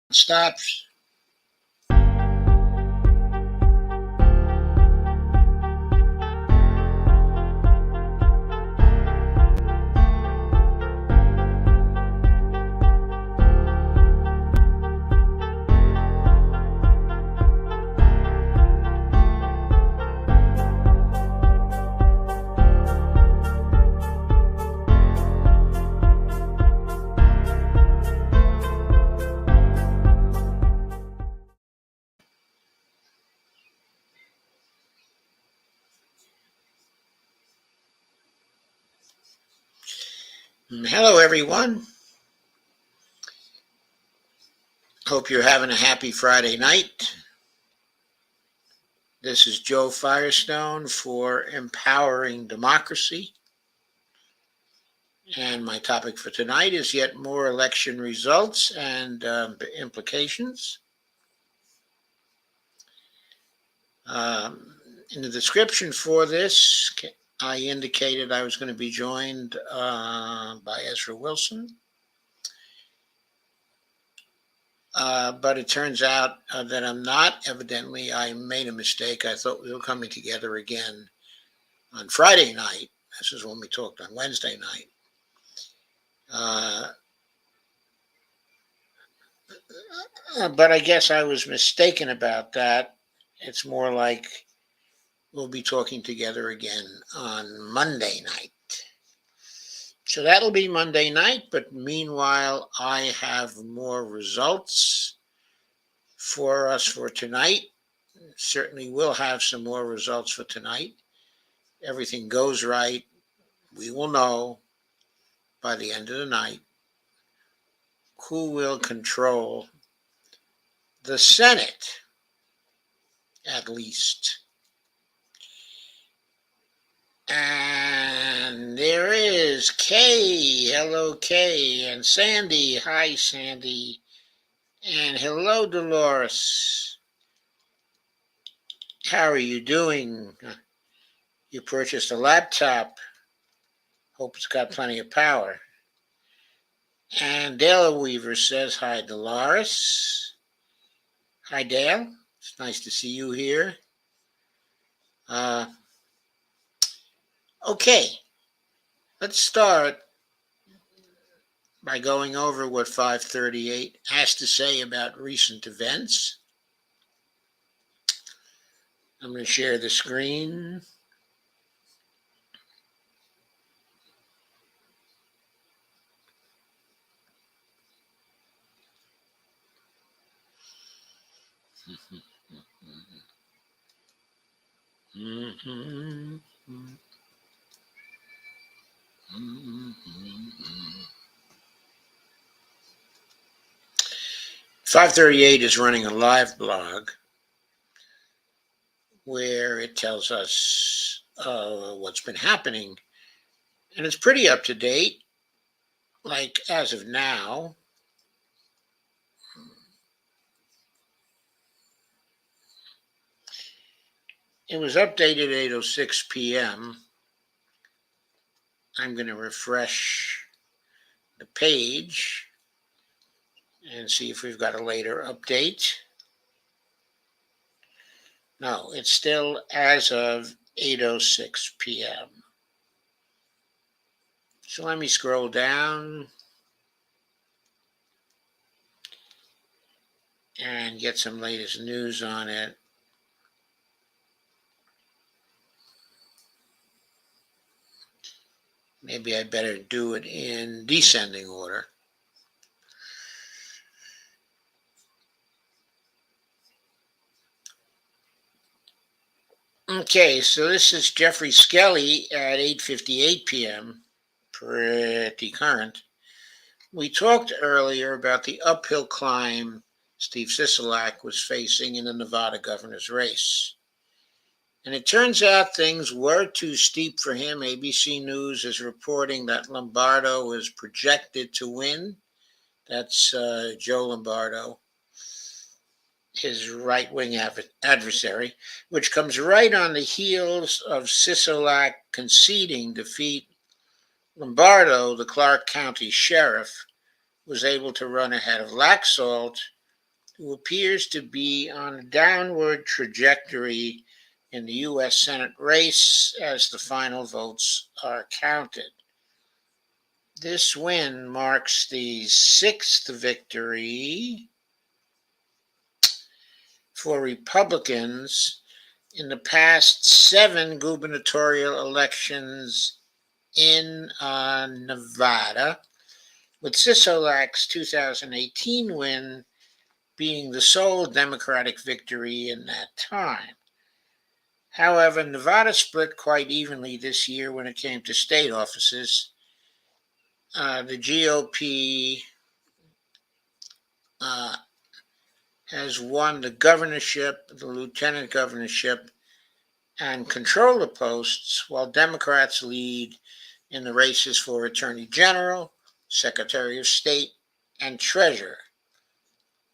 Stops. Hello, everyone. Hope you're having a happy Friday night. This is Joe Firestone for Empowering Democracy. And my topic for tonight is yet more election results and implications. In the description for this, I indicated I was going to be joined by Ezra Willson. But it turns out that I'm not. Evidently, I made a mistake. I thought we were coming together again on Friday night. This is when we talked on Wednesday night. But I guess I was mistaken about that. It's more like we'll be talking together again on Monday night. So that'll be Monday night, but meanwhile, I have more results for us for tonight. Certainly will have some more results for tonight. Everything goes right. We will know by the end of the night who will control the Senate, at least. And there is Kay. Hello, Kay. And Sandy. Hi, Sandy. And hello, Dolores. How are you doing? You purchased a laptop. Hope it's got plenty of power. And Dale Weaver says, hi, Dolores. Hi, Dale. It's nice to see you here. Okay. Let's start by going over what 538 has to say about recent events. I'm going to share the screen. Mm-hmm. 538 is running a live blog where it tells us what's been happening. And it's pretty up to date. Like as of now, it was updated at 8:06 p.m. I'm going to refresh the page and see if we've got a later update. No, it's still as of 8:06 p.m. So let me scroll down and get some latest news on it. Maybe I better do it in descending order. Okay, so this is Jeffrey Skelly at 8:58 p.m. Pretty current. We talked earlier about the uphill climb Steve Sisolak was facing in the Nevada governor's race. And it turns out things were too steep for him. ABC News is reporting that Lombardo is projected to win. That's Joe Lombardo, his right-wing adversary, which comes right on the heels of Sisolak conceding defeat. Lombardo, the Clark County sheriff, was able to run ahead of Laxalt, who appears to be on a downward trajectory in the U.S. Senate race as the final votes are counted. This win marks the sixth victory for Republicans in the past 7 gubernatorial elections in Nevada, with Sisolak's 2018 win being the sole Democratic victory in that time. However, Nevada split quite evenly this year when it came to state offices. The GOP has won the governorship, the lieutenant governorship, and controller posts, while Democrats lead in the races for Attorney General, Secretary of State, and Treasurer.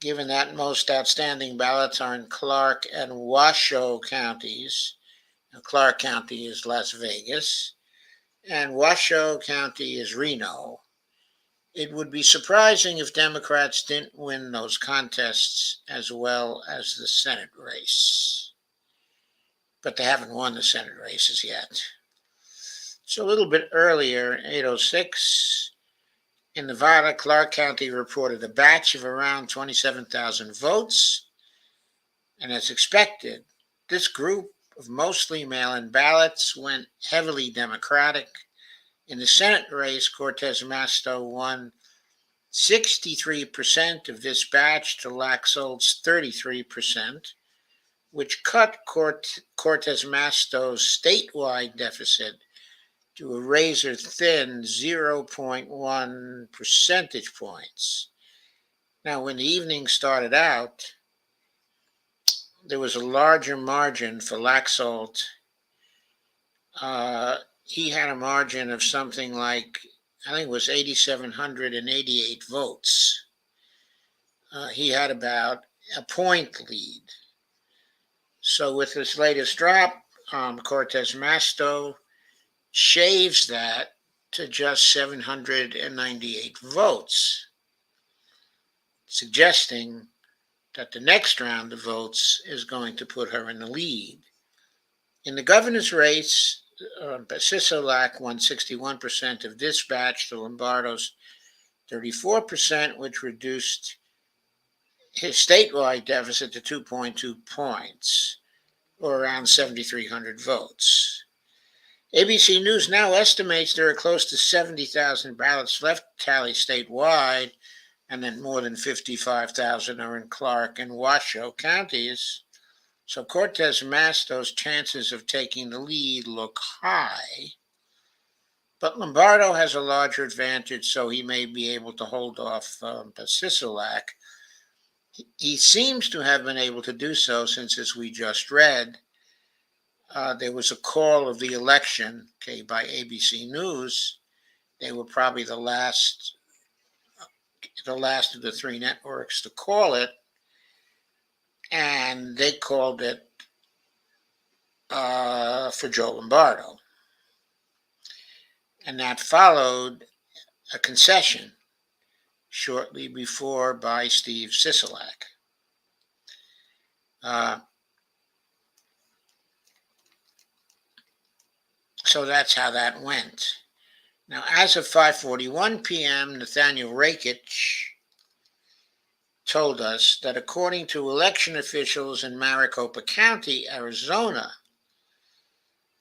Given that most outstanding ballots are in Clark and Washoe counties, Clark County is Las Vegas, and Washoe County is Reno, it would be surprising if Democrats didn't win those contests as well as the Senate race. But they haven't won the Senate races yet. So a little bit earlier, 8:06, in Nevada, Clark County reported a batch of around 27,000 votes. And as expected, this group of mostly mail-in ballots went heavily Democratic. In the Senate race, Cortez Masto won 63% of this batch to Laxalt's 33%, which cut Cortez Masto's statewide deficit to a razor-thin 0.1 percentage points. Now, when the evening started out, there was a larger margin for Laxalt. He had a margin of something like, I think it was 8,788 votes. He had about a point lead. So with this latest drop, Cortez Masto shaves that to just 798 votes, suggesting that the next round of votes is going to put her in the lead. In the governor's race, Sisolak won 61% of this batch to Lombardo's 34%, which reduced his statewide deficit to 2.2 points, or around 7,300 votes. ABC News now estimates there are close to 70,000 ballots left to tally statewide, and then more than 55,000 are in Clark and Washoe counties. So Cortez Masto's chances of taking the lead look high. But Lombardo has a larger advantage, so he may be able to hold off Sisolak. He seems to have been able to do so since, as we just read, there was a call of the election, by ABC News. They were probably the last of the 3 networks to call it, and they called it for Joe Lombardo. And that followed a concession shortly before by Steve Sisolak. So that's how that went. Now, as of 5:41 p.m., Nathaniel Rakich told us that according to election officials in Maricopa County, Arizona,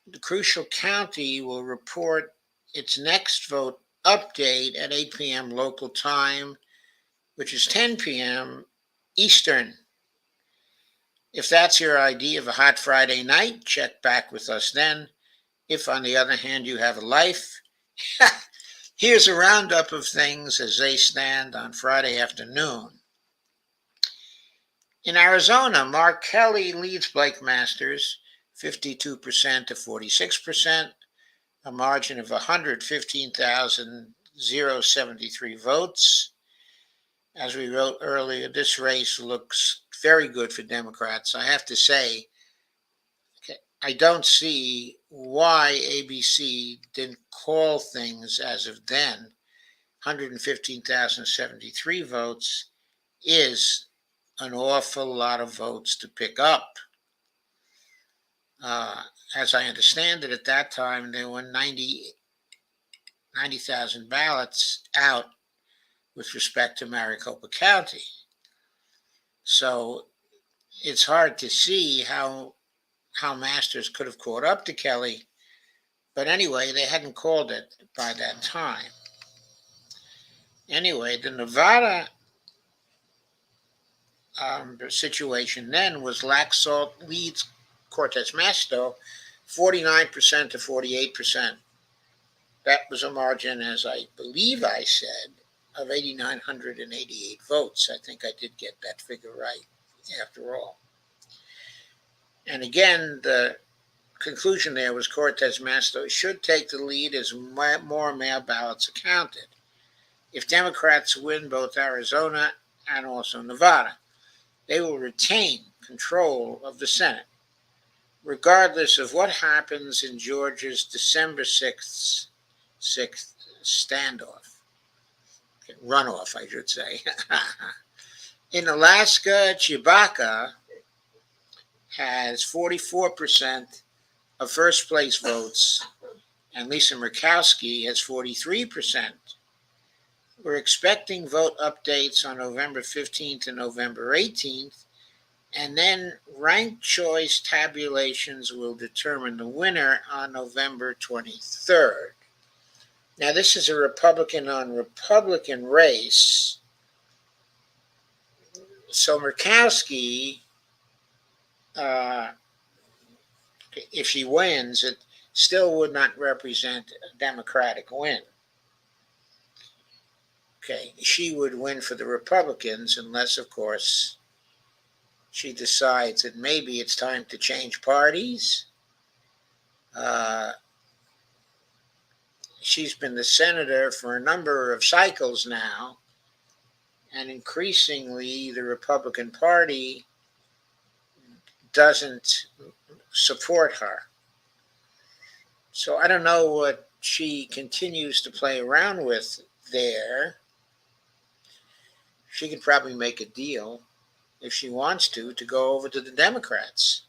the crucial county will report its next vote update at 8 p.m. local time, which is 10 p.m. Eastern. If that's your idea of a hot Friday night, check back with us then. If, on the other hand, you have a life, here's a roundup of things as they stand on Friday afternoon. In Arizona, Mark Kelly leads Blake Masters 52% to 46%, a margin of 115,073 votes. As we wrote earlier, this race looks very good for Democrats. I have to say, I don't see why ABC didn't call things as of then. 115,073 votes is an awful lot of votes to pick up. As I understand it, at that time, there were 90,000 ballots out with respect to Maricopa County. So it's hard to see how Masters could have caught up to Kelly. But anyway, they hadn't called it by that time. Anyway, the Nevada situation then was Laxalt leads Cortez Masto 49% to 48%. That was a margin, as I believe I said, of 8,988 votes. I think I did get that figure right after all. And again, the conclusion there was Cortez Masto should take the lead as more mail ballots are counted. If Democrats win both Arizona and also Nevada, they will retain control of the Senate, regardless of what happens in Georgia's December 6th standoff. Runoff, I should say. In Alaska, Chewbacca has 44% of first place votes, and Lisa Murkowski has 43%. We're expecting vote updates on November 15th and November 18th, and then ranked choice tabulations will determine the winner on November 23rd. Now, this is a Republican on Republican race, so Murkowski, if she wins, it still would not represent a Democratic win. Okay, she would win for the Republicans unless, of course, she decides that maybe it's time to change parties. She's been the senator for a number of cycles now, and increasingly the Republican Party doesn't support her. So I don't know what she continues to play around with there. She could probably make a deal, if she wants to go over to the Democrats.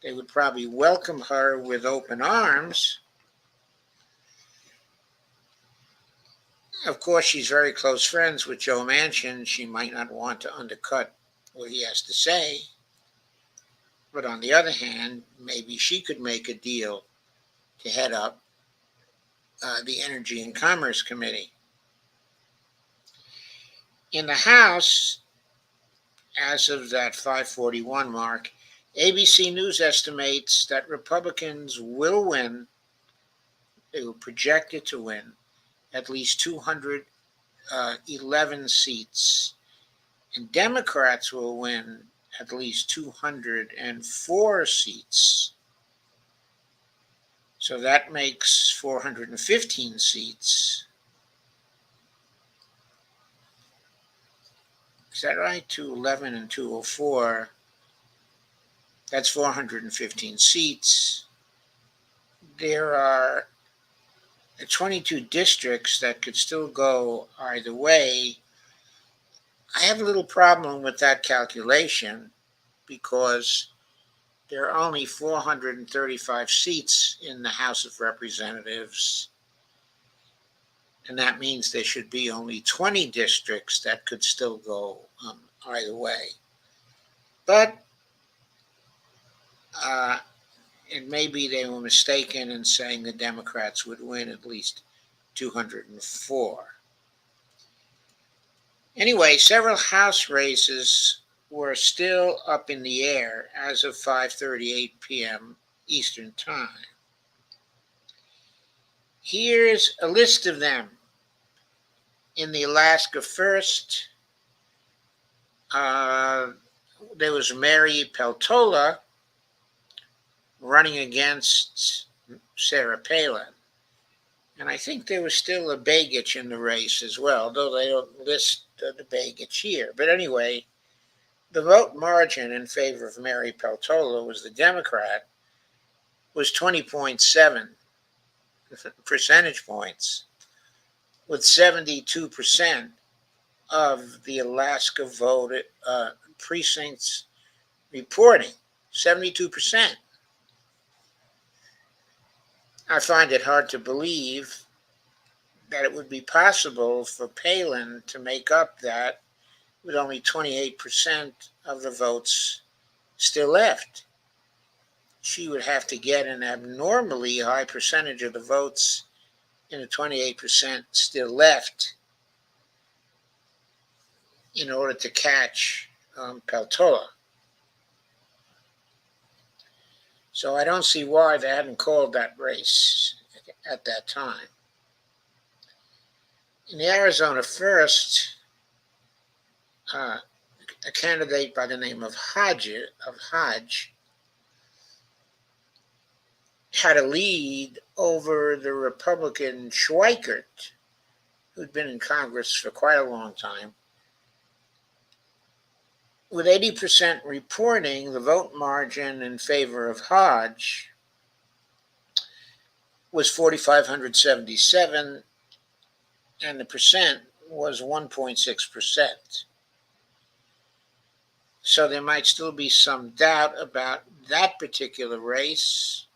They would probably welcome her with open arms. Of course, she's very close friends with Joe Manchin. She might not want to undercut what he has to say. But on the other hand, maybe she could make a deal to head up the Energy and Commerce Committee. In the House, as of that 541 mark, ABC News estimates that Republicans will win. They were projected to win at least 211 seats, and Democrats will win at least 204 seats. So that makes 415 seats. Is that right? 211 and 204. That's 415 seats. There are 22 districts that could still go either way. I have a little problem with that calculation because there are only 435 seats in the House of Representatives, and that means there should be only 20 districts that could still go either way. But it may be they were mistaken in saying the Democrats would win at least 204. Anyway, several House races were still up in the air as of 5:38 p.m. Eastern Time. Here's a list of them. In the Alaska 1st, there was Mary Peltola running against Sarah Palin. And I think there was still a Begich in the race as well, though they don't list the Begich here. But anyway, the vote margin in favor of Mary Peltola was the Democrat, was 20.7 percentage points, with 72% of the Alaska vote precincts reporting, 72%. I find it hard to believe that it would be possible for Palin to make up that with only 28% of the votes still left. She would have to get an abnormally high percentage of the votes in the 28% still left in order to catch Peltola. So I don't see why they hadn't called that race at that time. In the Arizona 1st, a candidate by the name of Hodge had a lead over the Republican Schweikert, who'd been in Congress for quite a long time. With 80% reporting, the vote margin in favor of Hodge was 4,577, and the percent was 1.6%. So there might still be some doubt about that particular race,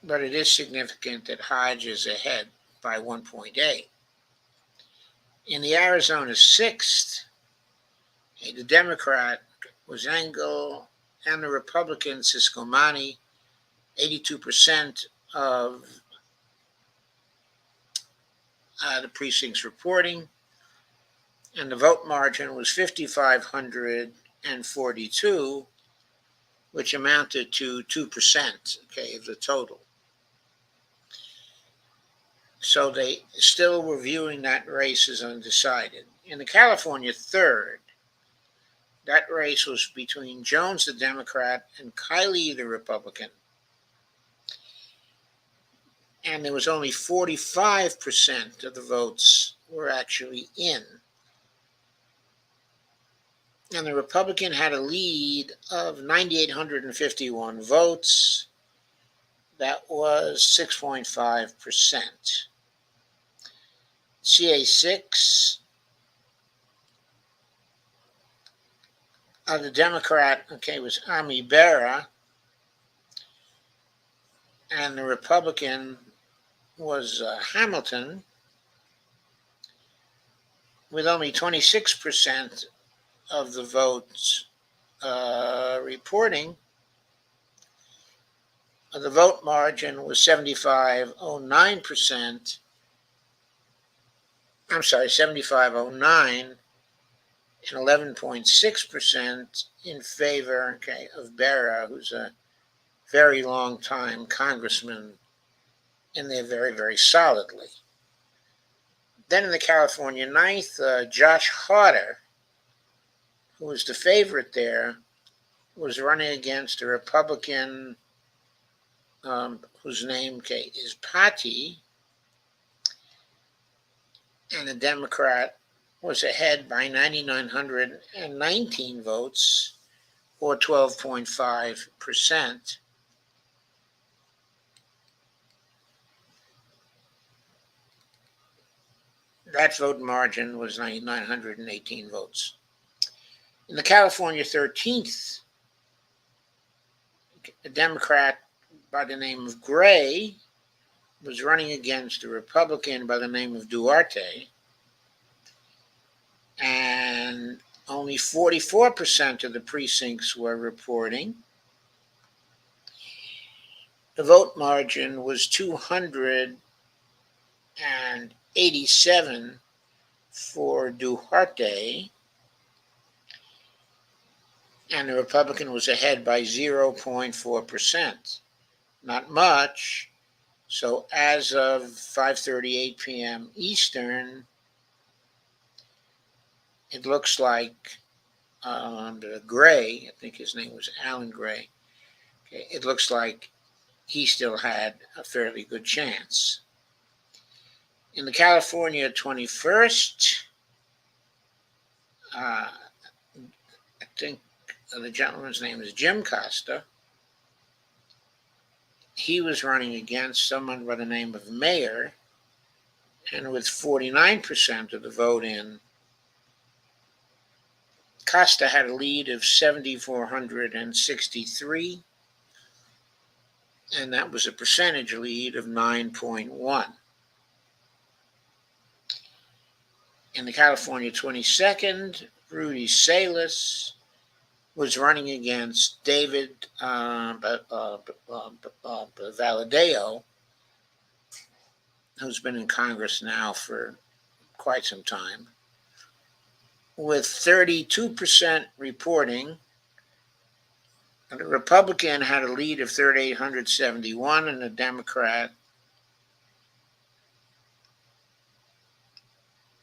but it is significant that Hodge is ahead by 1.8. In the Arizona 6th, the Democrat was Engel and the Republican Ciscomani, 82% of the precincts reporting, and the vote margin was 5,542, which amounted to 2%, of the total. So they still were viewing that race as undecided. In the California 3rd, that race was between Jones, the Democrat, and Kiley, the Republican. And there was only 45% of the votes were actually in. And the Republican had a lead of 9,851 votes. That was 6.5%. CA6, the Democrat, was Ami Bera, and the Republican was Hamilton, with only 26% of the votes reporting. The vote margin was 75.09%. 75.09, and 11.6% in favor of Bera, who's a very long time congressman in there very, very solidly. Then in the California 9th, Josh Harder, who was the favorite there, was running against a Republican whose name is Patti, and the Democrat was ahead by 9,919 votes, or 12.5%. That vote margin was 918 votes. In the California 13th, a Democrat by the name of Gray was running against a Republican by the name of Duarte, and only 44% of the precincts were reporting. The vote margin was 287 for Duarte, and the Republican was ahead by 0.4%. Not much. So as of 5:38 p.m. Eastern, it looks like Gray, I think his name was Alan Gray, it looks like he still had a fairly good chance. In the California 21st, I think the gentleman's name is Jim Costa. He was running against someone by the name of Mayer, And with 49% of the vote in, Costa had a lead of 7,463, and that was a percentage lead of 9.1. In the California 22nd, Rudy Salas was running against David Valadao, who's been in Congress now for quite some time, with 32% reporting. And the Republican had a lead of 3,871, and the Democrat,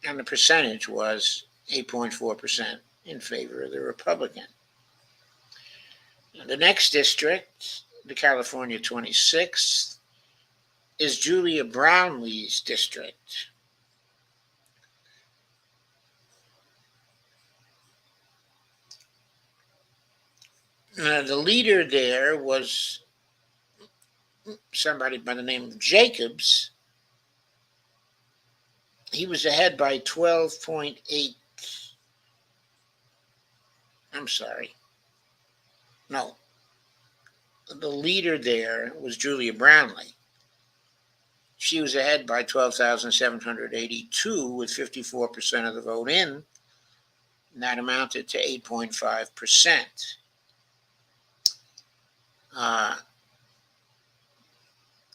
and the percentage was 8.4% in favor of the Republican. The next district, the California 26th, is Julia Brownlee's district. The leader there was somebody by the name of Jacobs. He was ahead by 12.8. I'm sorry. No. The leader there was Julia Brownlee. She was ahead by 12,782 with 54% of the vote in, and that amounted to 8.5%.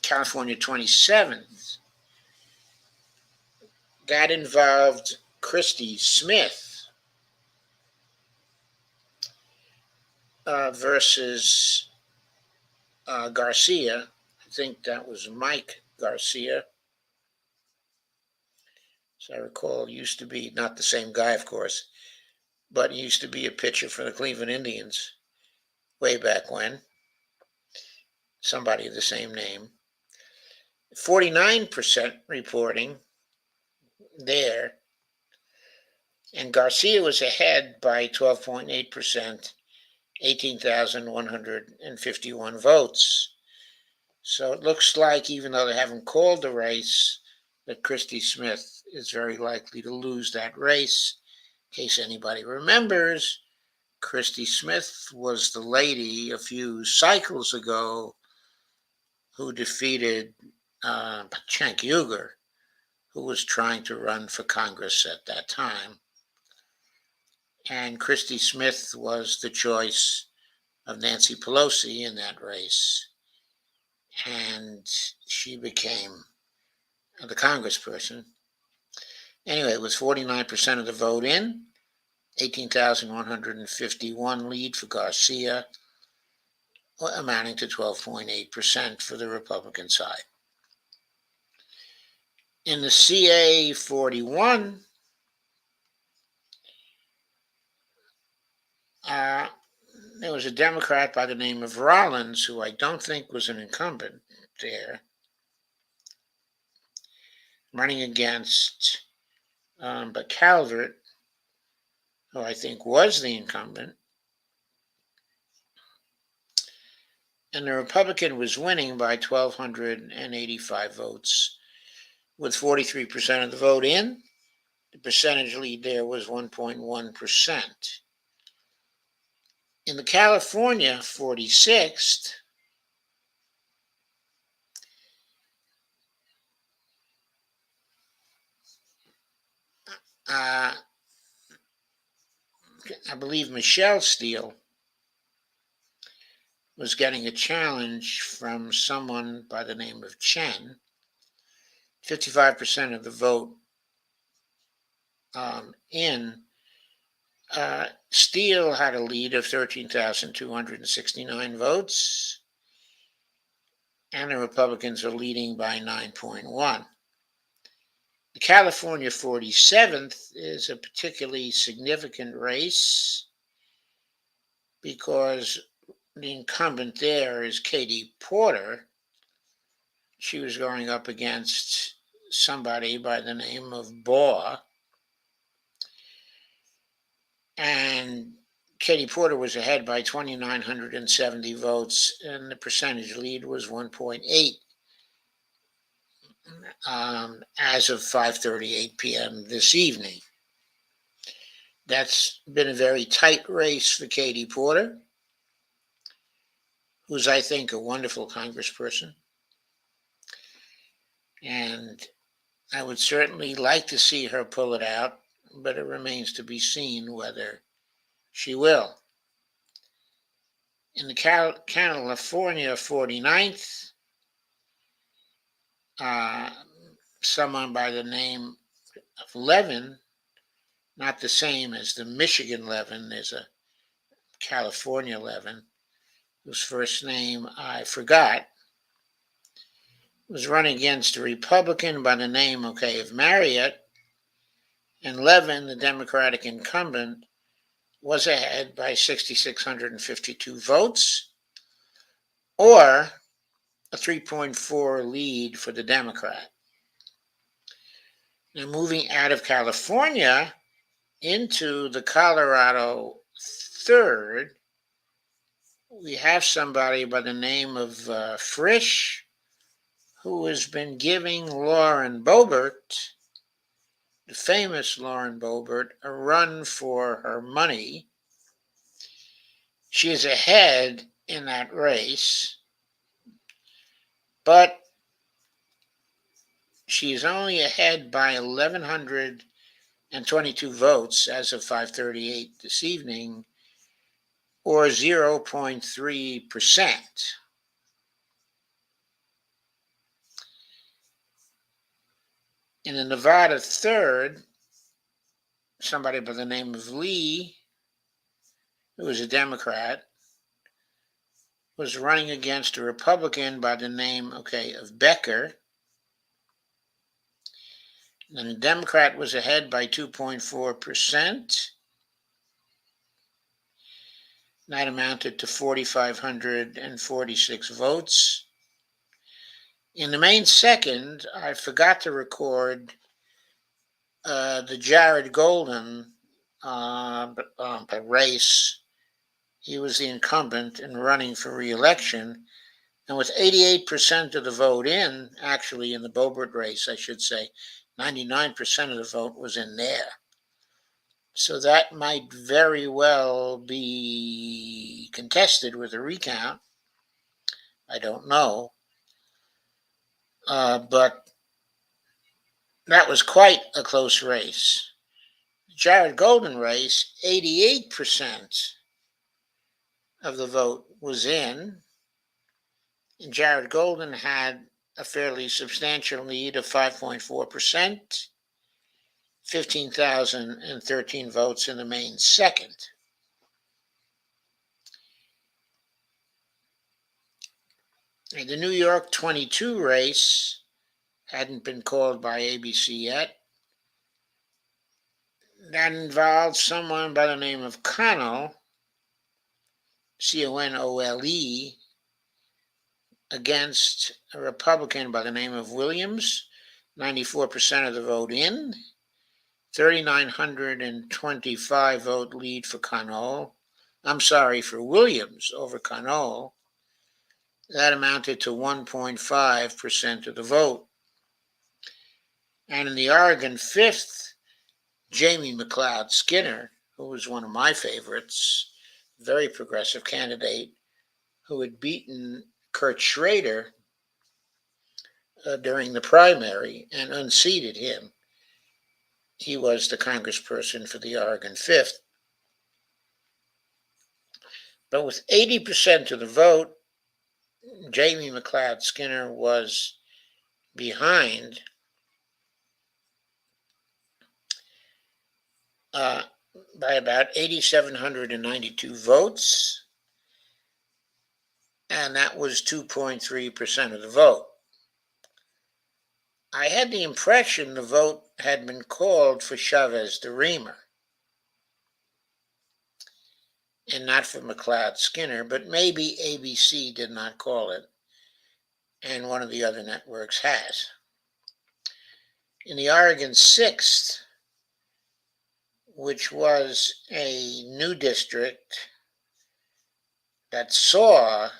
California 27th, that involved Christy Smith versus Garcia. I think that was Mike Garcia. As I recall, used to be, not the same guy, of course, but he used to be a pitcher for the Cleveland Indians way back when. Somebody of the same name. 49% reporting there. And Garcia was ahead by 12.8%, 18,151 votes. So it looks like, even though they haven't called the race, that Christy Smith is very likely to lose that race. In case anybody remembers, Christy Smith was the lady a few cycles ago who defeated Cenk Uygur, who was trying to run for Congress at that time. And Christy Smith was the choice of Nancy Pelosi in that race. And she became the congressperson. Anyway, it was 49% of the vote in, 18,151 lead for Garcia, amounting to 12.8% for the Republican side. In the CA 41, there was a Democrat by the name of Rollins, who I don't think was an incumbent there, running against but Calvert, who I think was the incumbent. And the Republican was winning by 1,285 votes, with 43% of the vote in. The percentage lead there was 1.1%. In the California 46th, I believe Michelle Steele was getting a challenge from someone by the name of Chen. 55% of the vote in. Steele had a lead of 13,269 votes, and the Republicans are leading by 9.1. The California 47th is a particularly significant race because the incumbent there is Katie Porter. She was going up against somebody by the name of Baugh. And Katie Porter was ahead by 2,970 votes, and the percentage lead was 1.8. as of 5:38 p.m. this evening. That's been a very tight race for Katie Porter, who's, I think, a wonderful congressperson. And I would certainly like to see her pull it out, but it remains to be seen whether she will. In the California 49th, someone by the name of Levin, not the same as the Michigan Levin, there's a California Levin, whose first name I forgot, was running against a Republican by the name, of Marriott, and Levin, the Democratic incumbent, was ahead by 6,652 votes, or a 3.4 lead for the Democrat. Now, moving out of California into the Colorado 3rd, we have somebody by the name of Frisch, who has been giving Lauren Boebert, the famous Lauren Boebert, a run for her money. She is ahead in that race, but she is only ahead by 1,122 votes as of 5:38 this evening, or 0.3%. In the Nevada 3rd, somebody by the name of Lee, who is a Democrat, was running against a Republican by the name, of Becker. And the Democrat was ahead by 2.4%. That amounted to 4,546 votes. In the main second, I forgot to record the Jared Golden race. He was the incumbent and running for re-election. And with 88% of the vote in, actually in the Boebert race, I should say, 99% of the vote was in there. So that might very well be contested with a recount. I don't know. But that was quite a close race. The Jared Golden race, 88% of the vote was in. And Jared Golden had a fairly substantial lead of 5.4%, 15,013 votes in the main second. The New York 22 race hadn't been called by ABC yet. That involved someone by the name of Connell, Conole, against a Republican by the name of Williams, 94% of the vote in, 3,925 vote lead for Conole. For Williams over Conole. That amounted to 1.5% of the vote. And in the Oregon 5th, Jamie McLeod Skinner, who was one of my favorites, very progressive candidate, who had beaten Kurt Schrader during the primary and unseated him. He was the congressperson for the Oregon 5th. But with 80% of the vote, Jamie McLeod Skinner was behind by about 8,792 votes, and that was 2.3% of the vote. I had the impression the vote had been called for Chavez de Remer, and not for McLeod Skinner, but maybe ABC did not call it, and one of the other networks has. In the Oregon 6th, which was a new district that saw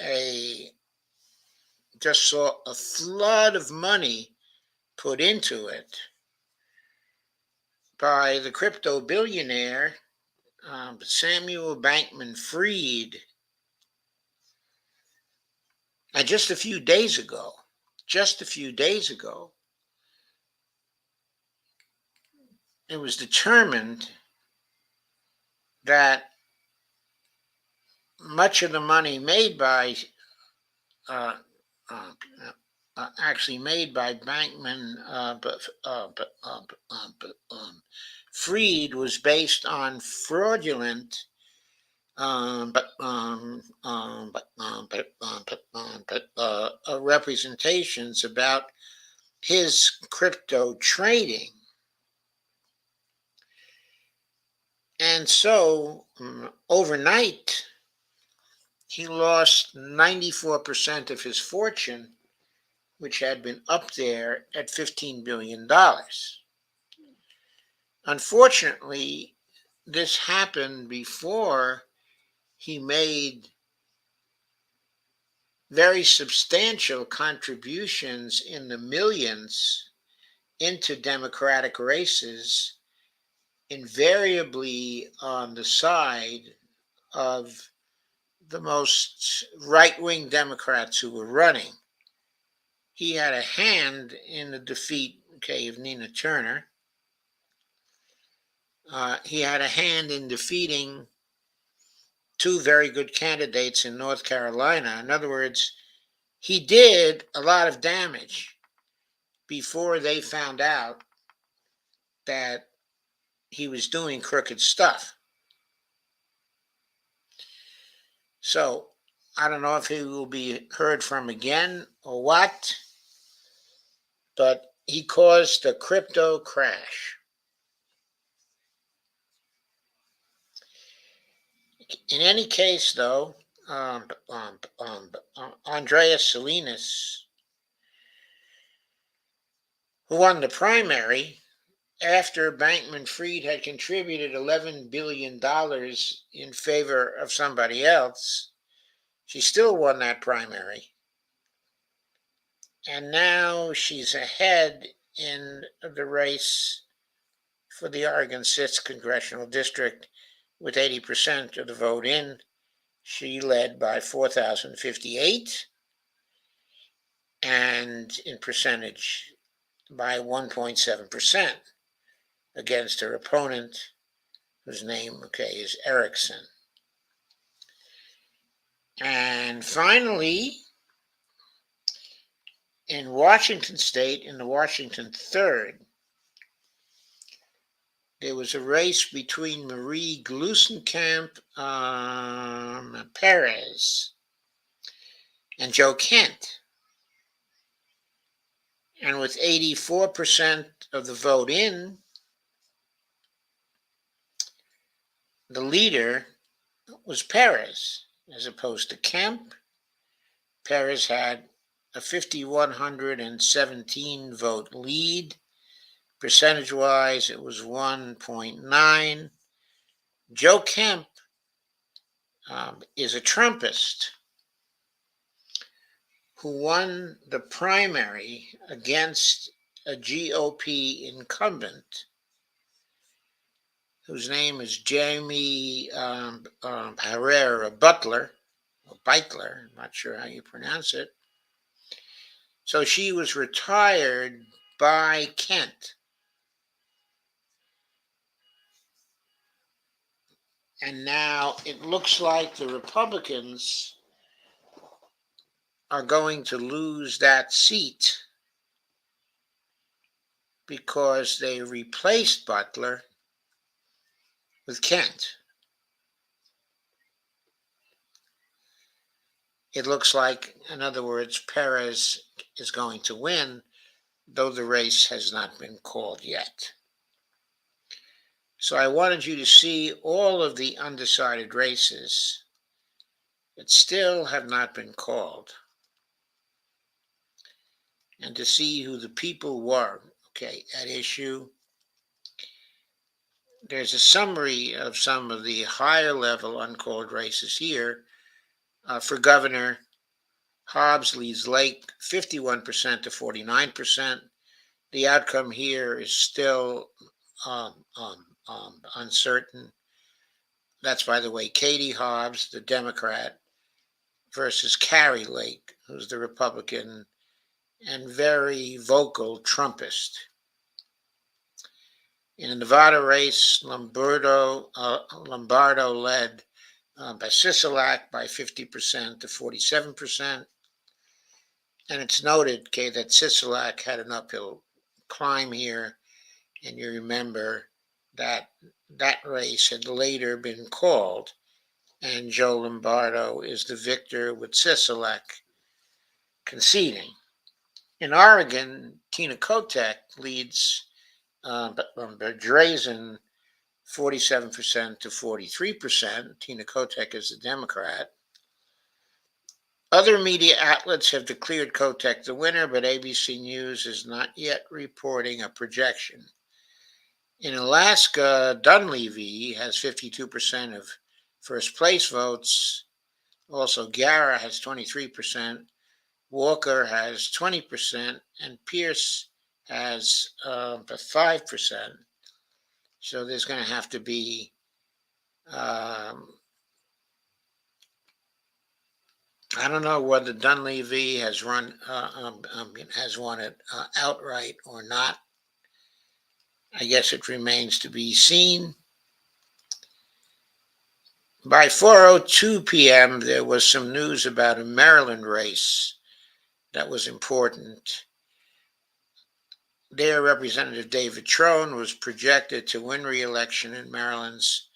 a just saw a flood of money put into it by the crypto billionaire Samuel Bankman Fried. And just a few days ago, it was determined that much of the money made by uh, uh, actually made by Bankman, Fried was based on fraudulent representations about his crypto trading. And so overnight, he lost 94% of his fortune, which had been up there at $15 billion. Unfortunately, this happened before he made very substantial contributions in the millions into Democratic races, invariably on the side of the most right-wing Democrats who were running. He had a hand in the defeat, of Nina Turner. He had a hand in defeating two very good candidates in North Carolina. In other words, he did a lot of damage before they found out that he was doing crooked stuff. So I don't know if he will be heard from again or what, but he caused a crypto crash. In any case, though, Andreas Salinas, who won the primary after Bankman Fried had contributed $11 billion in favor of somebody else, she still won that primary. And now she's ahead in the race for the Oregon 6th Congressional District with 80% of the vote in. She led by 4,058, and in percentage by 1.7% against her opponent, whose name, is Erickson. And finally, in Washington State, in the Washington 3rd, there was a race between Marie Gluesenkamp Perez and Joe Kent. And with 84% of the vote in, the leader was Perez, as opposed to Kemp. Perez had a 5,117 vote lead. Percentage-wise, it was 1.9. Joe Kemp is a Trumpist who won the primary against a GOP incumbent whose name is Jamie Herrera Butler, or Beitler, I'm not sure how you pronounce it. So she was retired by Kent. And now it looks like the Republicans are going to lose that seat because they replaced Butler with Kent. It looks like, in other words, Perez is going to win, though the race has not been called yet. So I wanted you to see all of the undecided races that still have not been called, and to see who the people were, at issue. There's a summary of some of the higher level uncalled races here. For governor, Hobbs leads Lake 51% to 49%. The outcome here is still uncertain. That's, by the way, Katie Hobbs, the Democrat, versus Carrie Lake, who's the Republican and very vocal Trumpist. In the Nevada race, Lombardo led by Sisolak by 50% to 47%. And it's noted, okay, that Sisolak had an uphill climb here. And you remember that that race had later been called, and Joe Lombardo is the victor with Sisolak conceding. In Oregon, Tina Kotek leads Drazen 47% to 43%. Tina Kotek is the Democrat. Other media outlets have declared Kotek the winner, but ABC News is not yet reporting a projection. In Alaska, Dunleavy has 52% of first place votes. Also, Gara has 23%. Walker has 20%, and Pierce has 5%. So there's going to have to be, I don't know whether Dunleavy has won it outright or not. I guess it remains to be seen. By 4:02 p.m., there was some news about a Maryland race that was important. There, Representative David Trone was projected to win re-election in Maryland's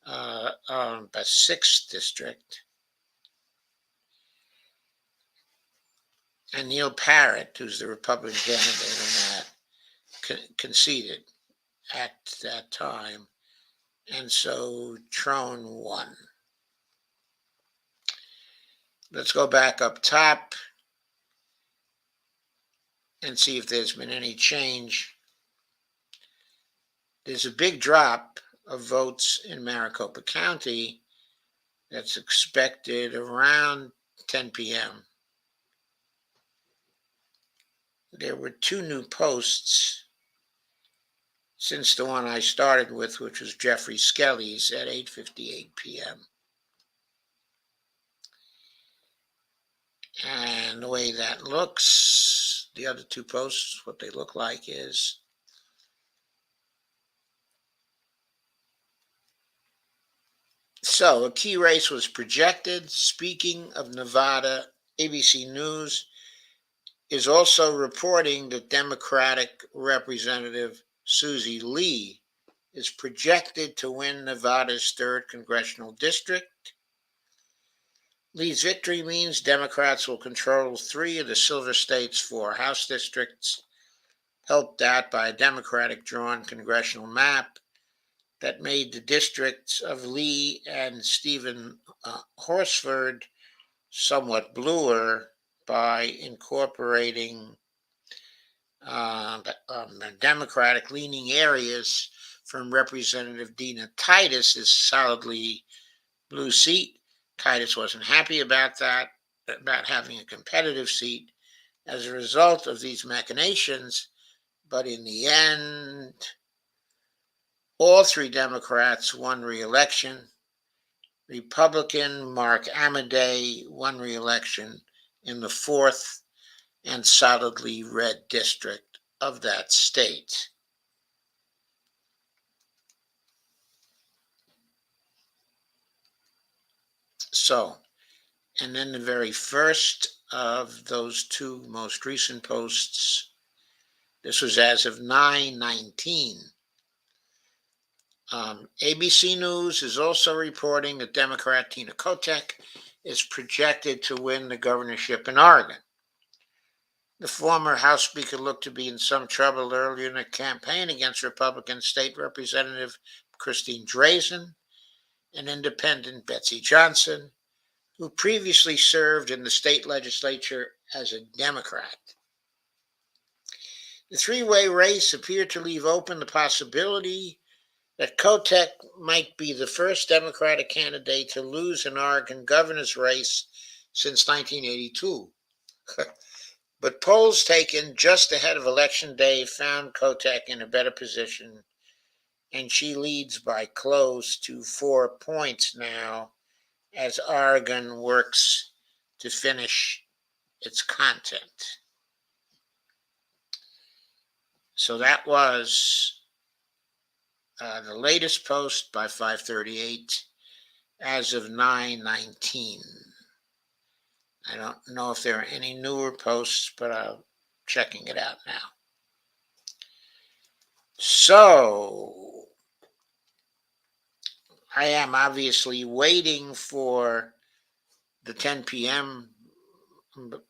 6th district. And Neil Parrott, who's the Republican candidate in that, conceded at that time. And so Trone won. Let's go back up top and see if there's been any change. There's a big drop of votes in Maricopa County that's expected around 10 p.m. There were 2 new posts since the one I started with, which was Jeffrey Skelly's at 8:58 p.m. And the way that looks, the other 2 posts, what they look like is so a key race was projected. Speaking of Nevada, ABC News is also reporting that Democratic Representative Susie Lee is projected to win Nevada's 3rd congressional district. Lee's victory means Democrats will control 3 of the Silver State's 4 House districts, helped out by a Democratic-drawn congressional map that made the districts of Lee and Stephen Horsford somewhat bluer by incorporating Democratic-leaning areas from Representative Dina Titus's solidly blue seat. Titus wasn't happy about that, about having a competitive seat as a result of these machinations, but in the end, all 3 Democrats won re-election. Republican Mark Amadei won re-election in the 4th and solidly red district of that state. So, and then the very first of those 2 most recent posts, this was as of 9/19. ABC News is also reporting that Democrat Tina Kotek is projected to win the governorship in Oregon. The former House Speaker looked to be in some trouble earlier in the campaign against Republican State Representative Christine Drazen and Independent Betsy Johnson, who previously served in the state legislature as a Democrat. The 3-way race appeared to leave open the possibility that Kotek might be the first Democratic candidate to lose an Oregon governor's race since 1982. But polls taken just ahead of Election Day found Kotek in a better position, and she leads by close to 4 points now as Oregon works to finish its content. So that was the latest post by 5:38 as of 9:19. I don't know if there are any newer posts, but I'm checking it out now. So I am obviously waiting for the 10 p.m.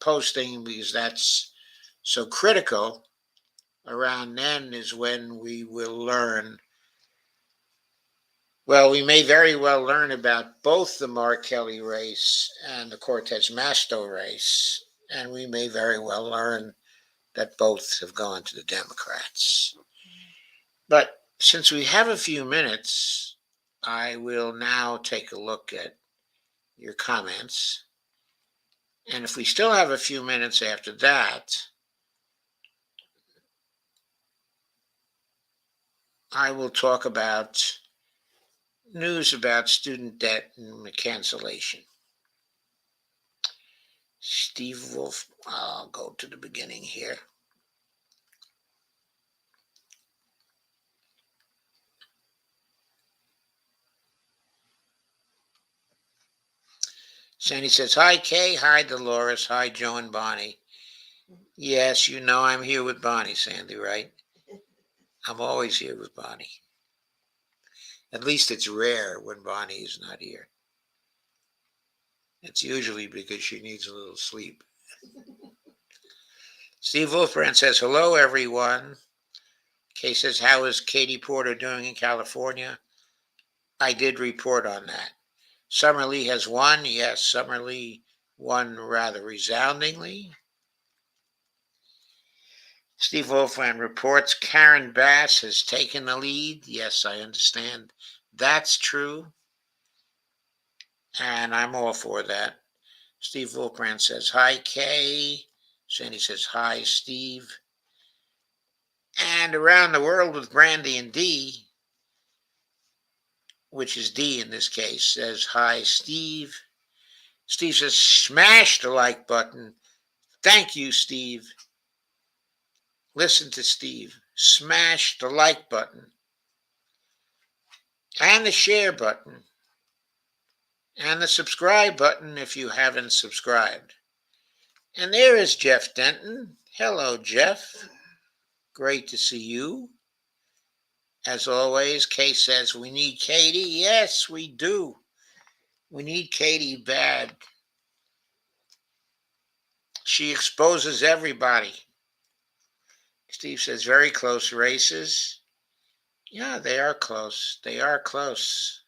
posting because that's so critical. Around then is when we will learn. Well, we may very well learn about both the Mark Kelly race and the Cortez Masto race, and we may very well learn that both have gone to the Democrats. But since we have a few minutes, I will now take a look at your comments. And if we still have a few minutes after that, I will talk about news about student debt and cancellation. Steve Wolf, I'll go to the beginning here. Sandy says, hi, Kay. Hi, Dolores. Hi, Joe and Bonnie. Yes, you know I'm here with Bonnie, Sandy, right? I'm always here with Bonnie. At least it's rare when Bonnie is not here. It's usually because she needs a little sleep. Steve Wolfbrand says, hello, everyone. Kay says, how is Katie Porter doing in California? I did report on that. Summer Lee has won. Yes, Summer Lee won rather resoundingly. Steve Wolfman reports Karen Bass has taken the lead. Yes, I understand. That's true. And I'm all for that. Steve Wolfbrand says, hi, Kay. Sandy says, hi, Steve. And around the world with Brandy and D, which is D in this case, says, hi, Steve. Steve says, smash the like button. Thank you, Steve. Listen to Steve. Smash the like button and the share button and the subscribe button if you haven't subscribed. And there is Jeff Denton. Hello, Jeff. Great to see you. As always, Kay says, we need Katie. Yes, we do. We need Katie bad. She exposes everybody. Steve says, very close races. Yeah, they are close. They are close.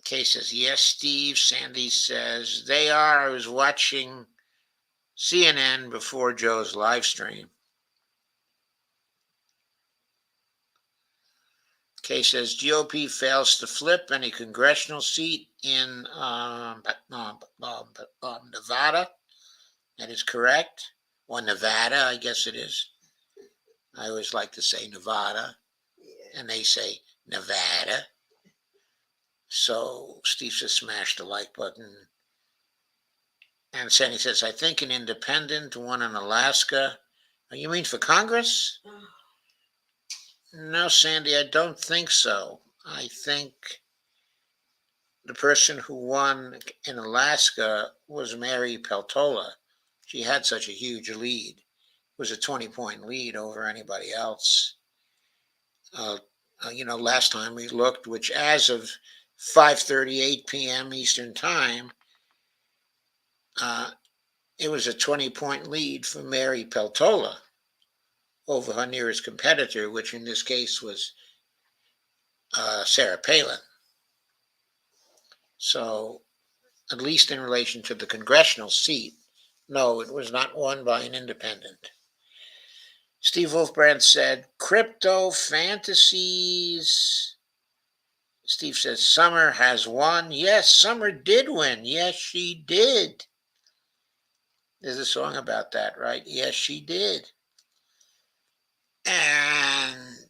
Kay says, yes, Steve. Sandy says, they are. I was watching CNN before Joe's live stream. Kay says, GOP fails to flip any congressional seat in Nevada. That is correct. Or Nevada, I guess it is. I always like to say Nevada, and they say Nevada. So Steve says, smash the like button. And Sandy says, I think an independent, one in Alaska. Oh, you mean for Congress? No, Sandy, I don't think so. I think the person who won in Alaska was Mary Peltola. She had such a huge lead. It was a 20-point lead over anybody else. Last time we looked, which as of 5:38 p.m. Eastern Time, it was a 20-point lead for Mary Peltola over her nearest competitor, which in this case was Sarah Palin. So, at least in relation to the congressional seat, no, it was not won by an independent. Steve Wolfbrand said, crypto fantasies Steve says, Summer has won. Yes, Summer did win. Yes, she did. There's a song about that, right? Yes, she did. And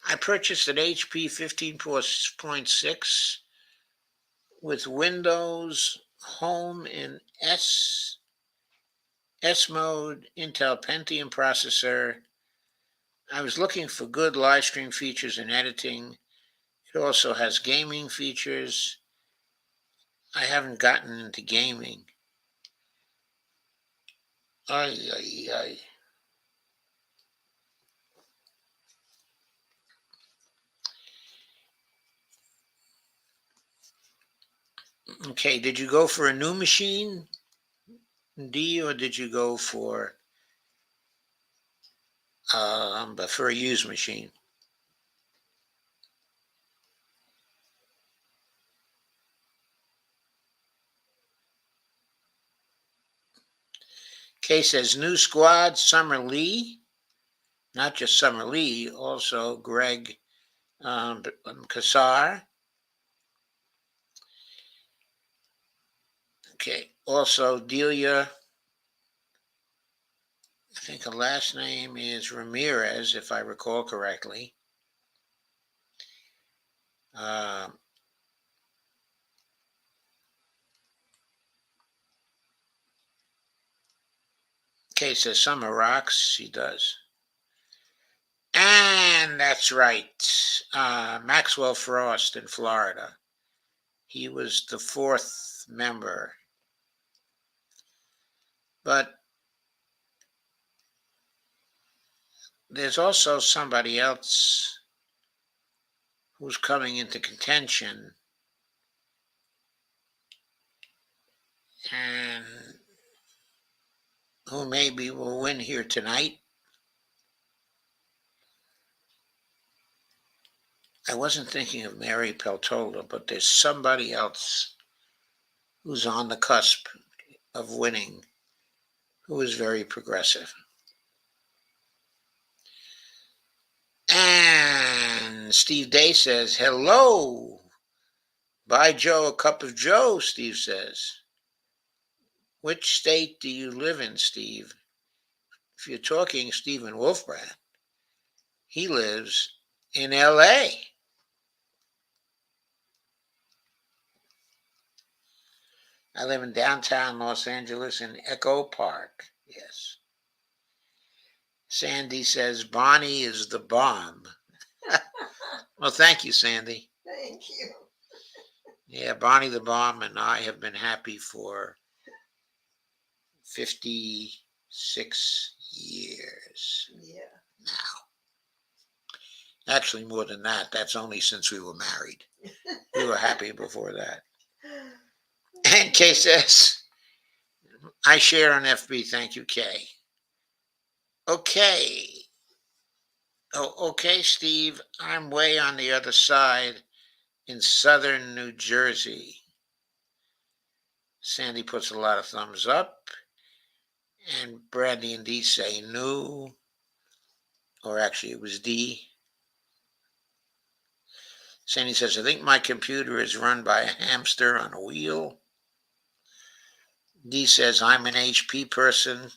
I purchased an HP 15.6 with Windows Home in S mode, Intel Pentium processor. I was looking for good live stream features and editing. It also has gaming features. I haven't gotten into gaming. Ay, ay, ay. Okay, did you go for a new machine, D, or did you go for a used machine? Kay says new squad, Summer Lee, not just Summer Lee, also Greg Kassar. Okay, also Delia. I think her last name is Ramirez, if I recall correctly. Um, Kay says Summer rocks. She does. And that's right. Maxwell Frost in Florida. He was the fourth member. But there's also somebody else who's coming into contention. And who maybe will win here tonight. I wasn't thinking of Mary Peltola, but there's somebody else who's on the cusp of winning who is very progressive. And Steve Day says, hello. Buy Joe a cup of Joe, Steve says. Which state do you live in, Steve? If you're talking Stephen Wolfbrand, he lives in LA. I live in downtown Los Angeles in Echo Park. Yes. Sandy says Bonnie is the bomb. Well, thank you, Sandy. Thank you. Yeah, Bonnie the bomb and I have been happy for 56 years Yeah. now. Actually, more than that. That's only since we were married. We were happy before that. And Kay says, I share on FB. Thank you, Kay. Okay. Oh, okay, Steve. I'm way on the other side in southern New Jersey. Sandy puts a lot of thumbs up. And Brandy and D say no. Or actually, it was D. Sandy says, I think my computer is run by a hamster on a wheel. D says, I'm an HP person.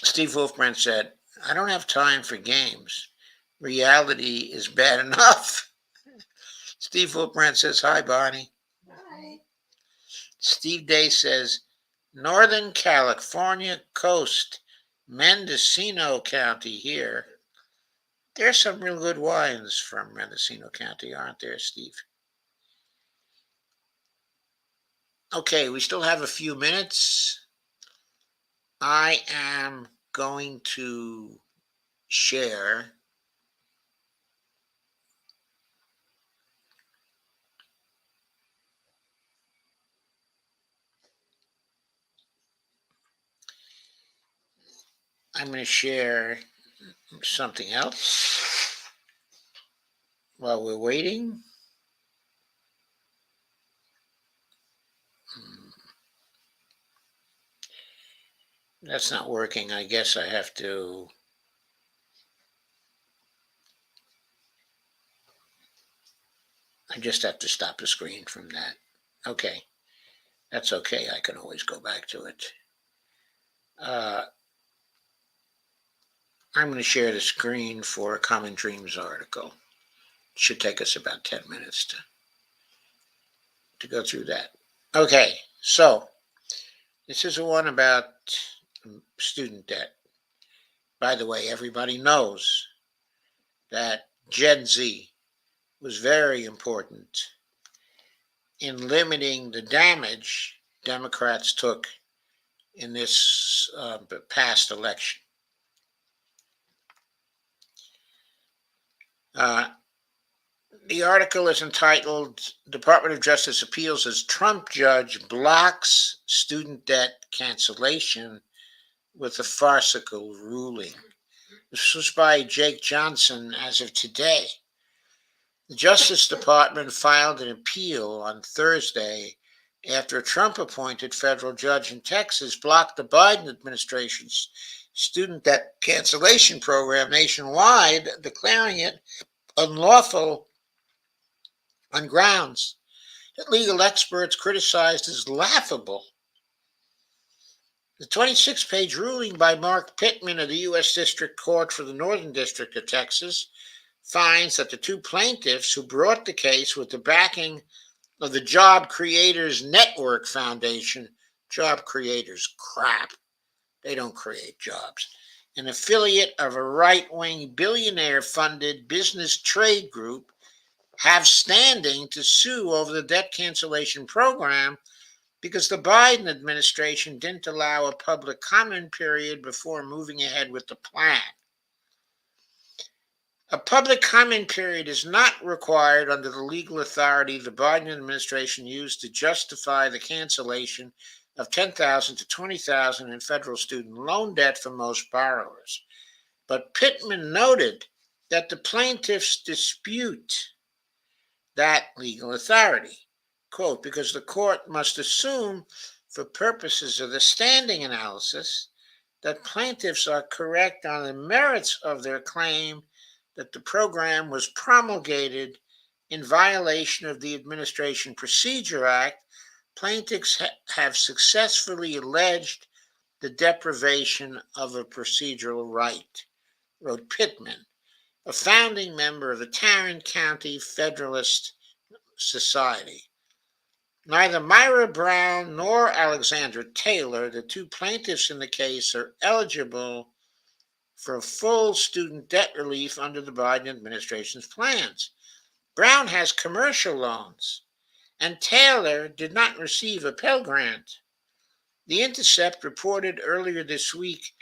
Steve Wolfbrand said, I don't have time for games. Reality is bad enough. Steve Wolfbrand says, hi, Bonnie. Hi. Steve Day says, Northern California coast, Mendocino County here. There's some real good wines from Mendocino County, aren't there, Steve? Okay, we still have a few minutes. I am going to share something else while we're waiting. That's not working. I guess I have to. I just have to stop the screen from that. Okay. That's okay. I can always go back to it. Uh, I'm going to share the screen for a Common Dreams article. It should take us about 10 minutes to go through that. Okay, so this is the one about student debt. By the way, everybody knows that Gen Z was very important in limiting the damage Democrats took in this past election. Uh, the article is entitled Department of Justice Appeals as Trump Judge Blocks Student Debt Cancellation with a Farcical Ruling. This was by Jake Johnson as of today. The Justice Department filed an appeal on Thursday after a Trump-appointed federal judge in Texas blocked the Biden administration's student debt cancellation program nationwide, declaring it unlawful on grounds that legal experts criticized as laughable. The 26-page ruling by Mark Pittman of the U.S. District Court for the Northern District of Texas finds that the two plaintiffs who brought the case with the backing of the Job Creators Network Foundation, job creators crap, they don't create jobs, an affiliate of a right-wing billionaire-funded business trade group, have standing to sue over the debt cancellation program because the Biden administration didn't allow a public comment period before moving ahead with the plan. A public comment period is not required under the legal authority the Biden administration used to justify the cancellation of $10,000 to $20,000 in federal student loan debt for most borrowers. But Pittman noted that the plaintiffs dispute that legal authority, quote, because the court must assume for purposes of the standing analysis that plaintiffs are correct on the merits of their claim that the program was promulgated in violation of the Administration Procedure Act. Plaintiffs have successfully alleged the deprivation of a procedural right, wrote Pittman, a founding member of the Tarrant County Federalist Society. Neither Myra Brown nor Alexandra Taylor, the two plaintiffs in the case, are eligible for full student debt relief under the Biden administration's plans. Brown has commercial loans, and Taylor did not receive a Pell Grant. The Intercept reported earlier this week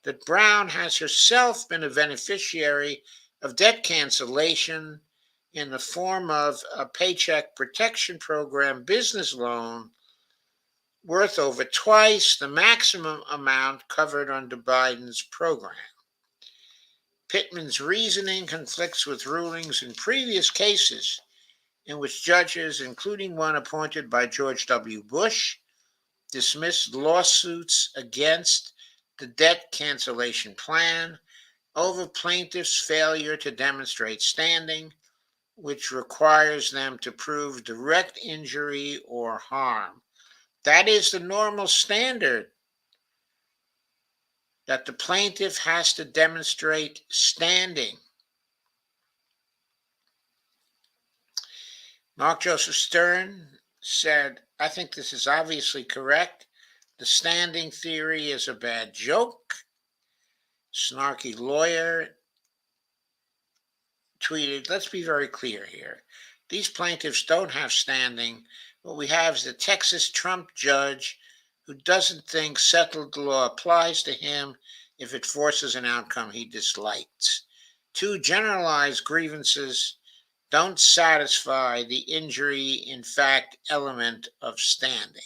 that Brown has herself been a beneficiary of debt cancellation in the form of a Paycheck Protection Program business loan worth over twice the maximum amount covered under Biden's program. Pittman's reasoning conflicts with rulings in previous cases in which judges, including one appointed by George W. Bush, dismissed lawsuits against the debt cancellation plan over plaintiffs' failure to demonstrate standing, which requires them to prove direct injury or harm. That is the normal standard, that the plaintiff has to demonstrate standing. Mark Joseph Stern said, I think this is obviously correct. The standing theory is a bad joke. Snarky lawyer tweeted, let's be very clear here. These plaintiffs don't have standing. What we have is a Texas Trump judge who doesn't think settled law applies to him if it forces an outcome he dislikes. Two generalized grievances don't satisfy the injury in fact element of standing.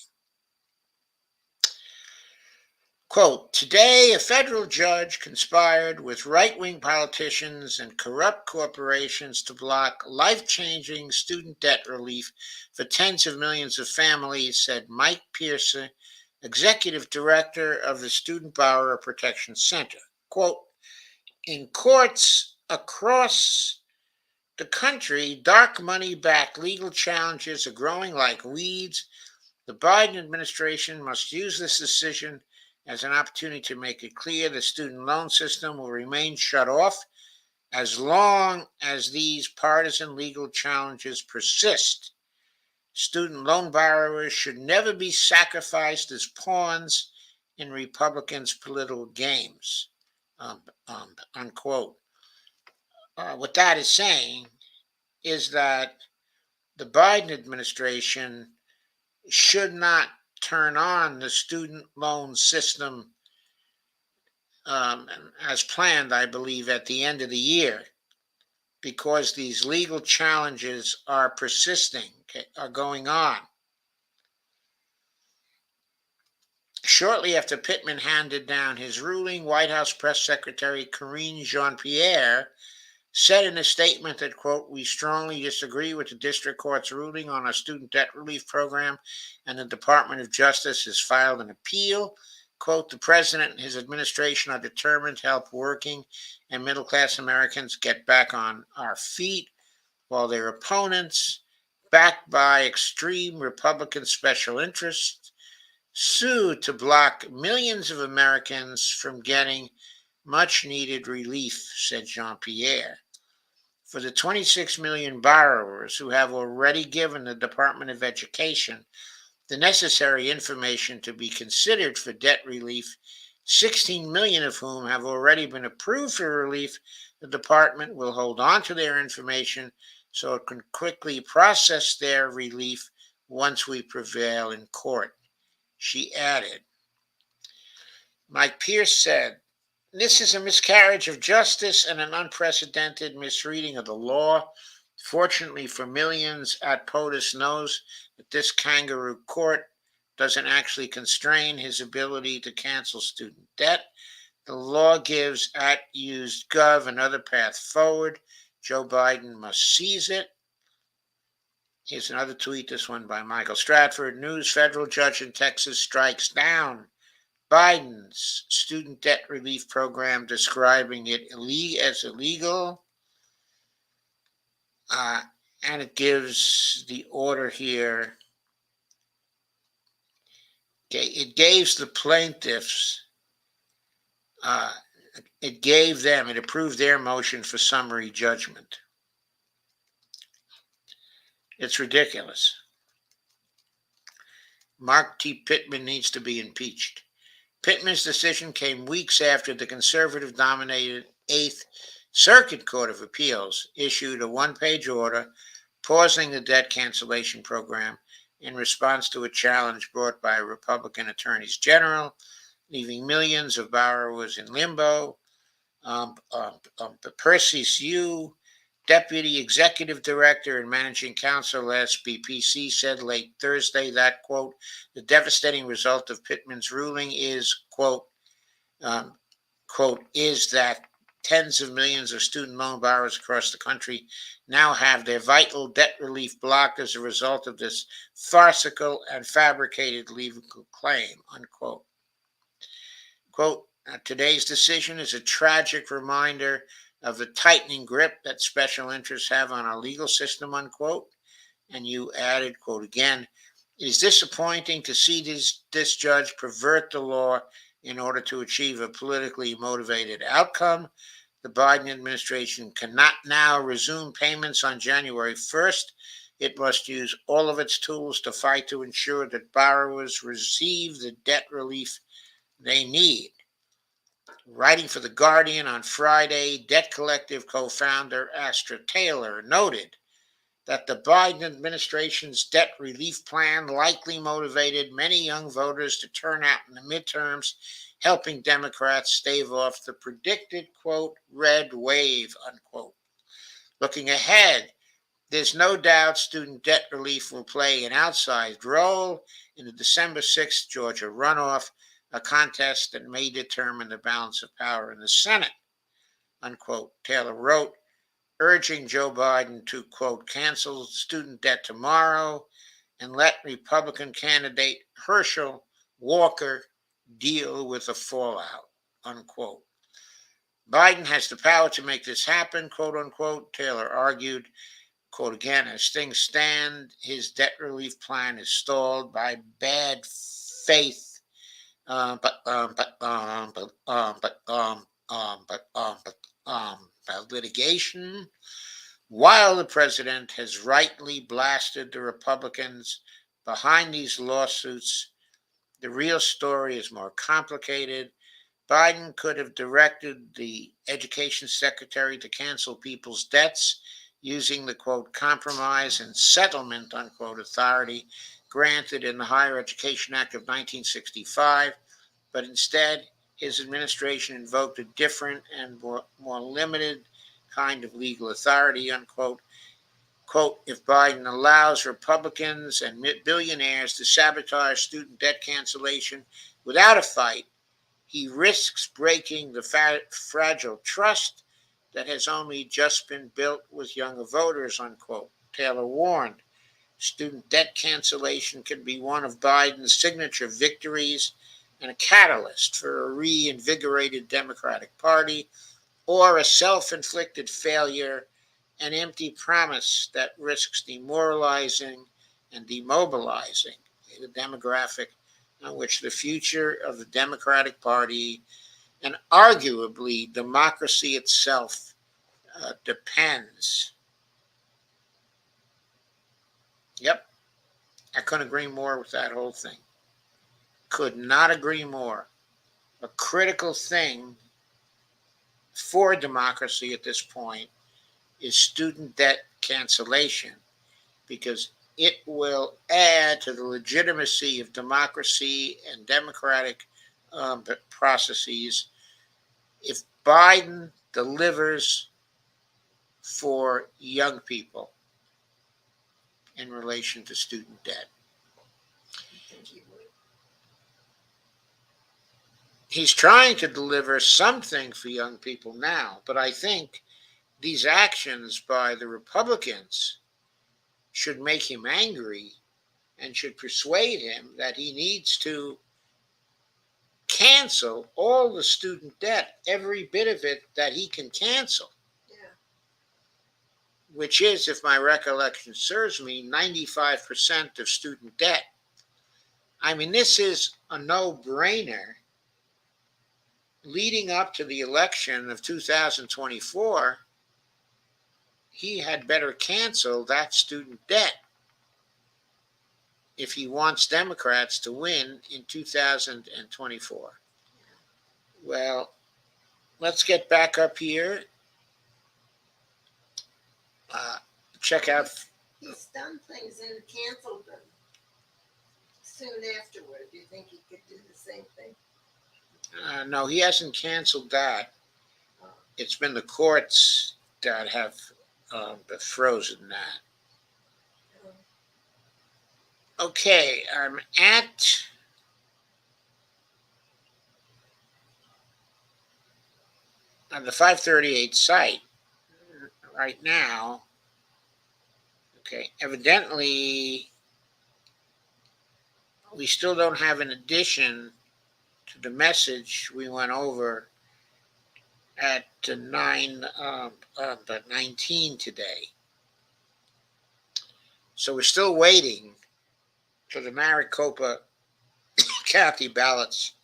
Quote, today a federal judge conspired with right-wing politicians and corrupt corporations to block life-changing student debt relief for tens of millions of families, said Mike Pearson, executive director of the Student Borrower Protection Center. Quote, in courts across the country, dark money backed legal challenges are growing like weeds. The Biden administration must use this decision as an opportunity to make it clear the student loan system will remain shut off as long as these partisan legal challenges persist. Student loan borrowers should never be sacrificed as pawns in Republicans' political games. Unquote. What that is saying is that the Biden administration should not turn on the student loan system as planned, I believe, at the end of the year, because these legal challenges are persisting, are going on. Shortly after Pittman handed down his ruling, White House Press Secretary Karine Jean-Pierre said in a statement that, quote, we strongly disagree with the district court's ruling on our student debt relief program, and the Department of Justice has filed an appeal. Quote, the president and his administration are determined to help working and middle-class Americans get back on our feet, while their opponents, backed by extreme Republican special interests, sue to block millions of Americans from getting much-needed relief, said Jean-Pierre. For the 26 million borrowers who have already given the Department of Education the necessary information to be considered for debt relief, 16 million of whom have already been approved for relief, the department will hold on to their information so it can quickly process their relief once we prevail in court. She added, Mike Pierce said, this is a miscarriage of justice and an unprecedented misreading of the law. Fortunately for millions, at POTUS knows that this kangaroo court doesn't actually constrain his ability to cancel student debt. The law gives at used gov another path forward. Joe Biden must seize it. Here's another tweet, this one by Michael Stratford. News federal judge in Texas strikes down Biden's student debt relief program, describing it as illegal. And it gives the order here. Okay, it gives the plaintiffs, it approved their motion for summary judgment. It's ridiculous. Mark T. Pittman needs to be impeached. Pittman's decision came weeks after the conservative-dominated 8th Circuit Court of Appeals issued a one-page order pausing the debt cancellation program in response to a challenge brought by Republican attorneys general, leaving millions of borrowers in limbo. Perseus Yu, Deputy Executive Director and Managing Counsel at SBPC, said late Thursday that, quote, the devastating result of Pittman's ruling is, quote, is that tens of millions of student loan borrowers across the country now have their vital debt relief blocked as a result of this farcical and fabricated legal claim, unquote. Quote, today's decision is a tragic reminder of the tightening grip that special interests have on our legal system, unquote. And you added, quote again, it is disappointing to see this judge pervert the law in order to achieve a politically motivated outcome. The Biden administration cannot now resume payments on January 1st. It must use all of its tools to fight to ensure that borrowers receive the debt relief they need. Writing for The Guardian on Friday, Debt Collective co-founder Astra Taylor noted that the Biden administration's debt relief plan likely motivated many young voters to turn out in the midterms, helping Democrats stave off the predicted, quote, red wave, unquote. Looking ahead, there's no doubt student debt relief will play an outsized role in the December 6th Georgia runoff, a contest that may determine the balance of power in the Senate, unquote. Taylor wrote, urging Joe Biden to, quote, cancel student debt tomorrow and let Republican candidate Herschel Walker deal with the fallout, unquote. Biden has the power to make this happen, quote unquote, Taylor argued. Quote again, as things stand, his debt relief plan is stalled by bad faith, by litigation, while the president has rightly blasted the Republicans behind these lawsuits. The real story is more complicated. Biden could have directed the education secretary to cancel people's debts using the quote compromise and settlement unquote authority granted in the Higher Education Act of 1965, but instead his administration invoked a different and more limited kind of legal authority unquote. Quote, if Biden allows Republicans and billionaires to sabotage student debt cancellation without a fight, he risks breaking the fragile trust that has only just been built with younger voters, unquote. Taylor warned student debt cancellation could be one of Biden's signature victories and a catalyst for a reinvigorated Democratic Party, or a self-inflicted failure, an empty promise that risks demoralizing and demobilizing the demographic on which the future of the Democratic Party and arguably democracy itself depends. Yep, I couldn't agree more with that whole thing. Could not agree more. A critical thing for democracy at this point is student debt cancellation, because it will add to the legitimacy of democracy and democratic processes if Biden delivers for young people in relation to student debt. He's trying to deliver something for young people now, but I think these actions by the Republicans should make him angry and should persuade him that he needs to cancel all the student debt, every bit of it that he can cancel. Yeah. Which is, if my recollection serves me, 95% of student debt. I mean, this is a no-brainer. Leading up to the election of 2024, he had better cancel that student debt if he wants Democrats to win in 2024. Well, let's get back up here. Check out. He's done things and canceled them soon afterward. Do you think he could do the same thing? No, he hasn't canceled that. Oh. It's been the courts that have frozen that. Oh. Okay, I'm at on the 538 site right now. Okay, evidently we still don't have an addition to the message we went over at 19 today. So we're still waiting for the Maricopa County ballots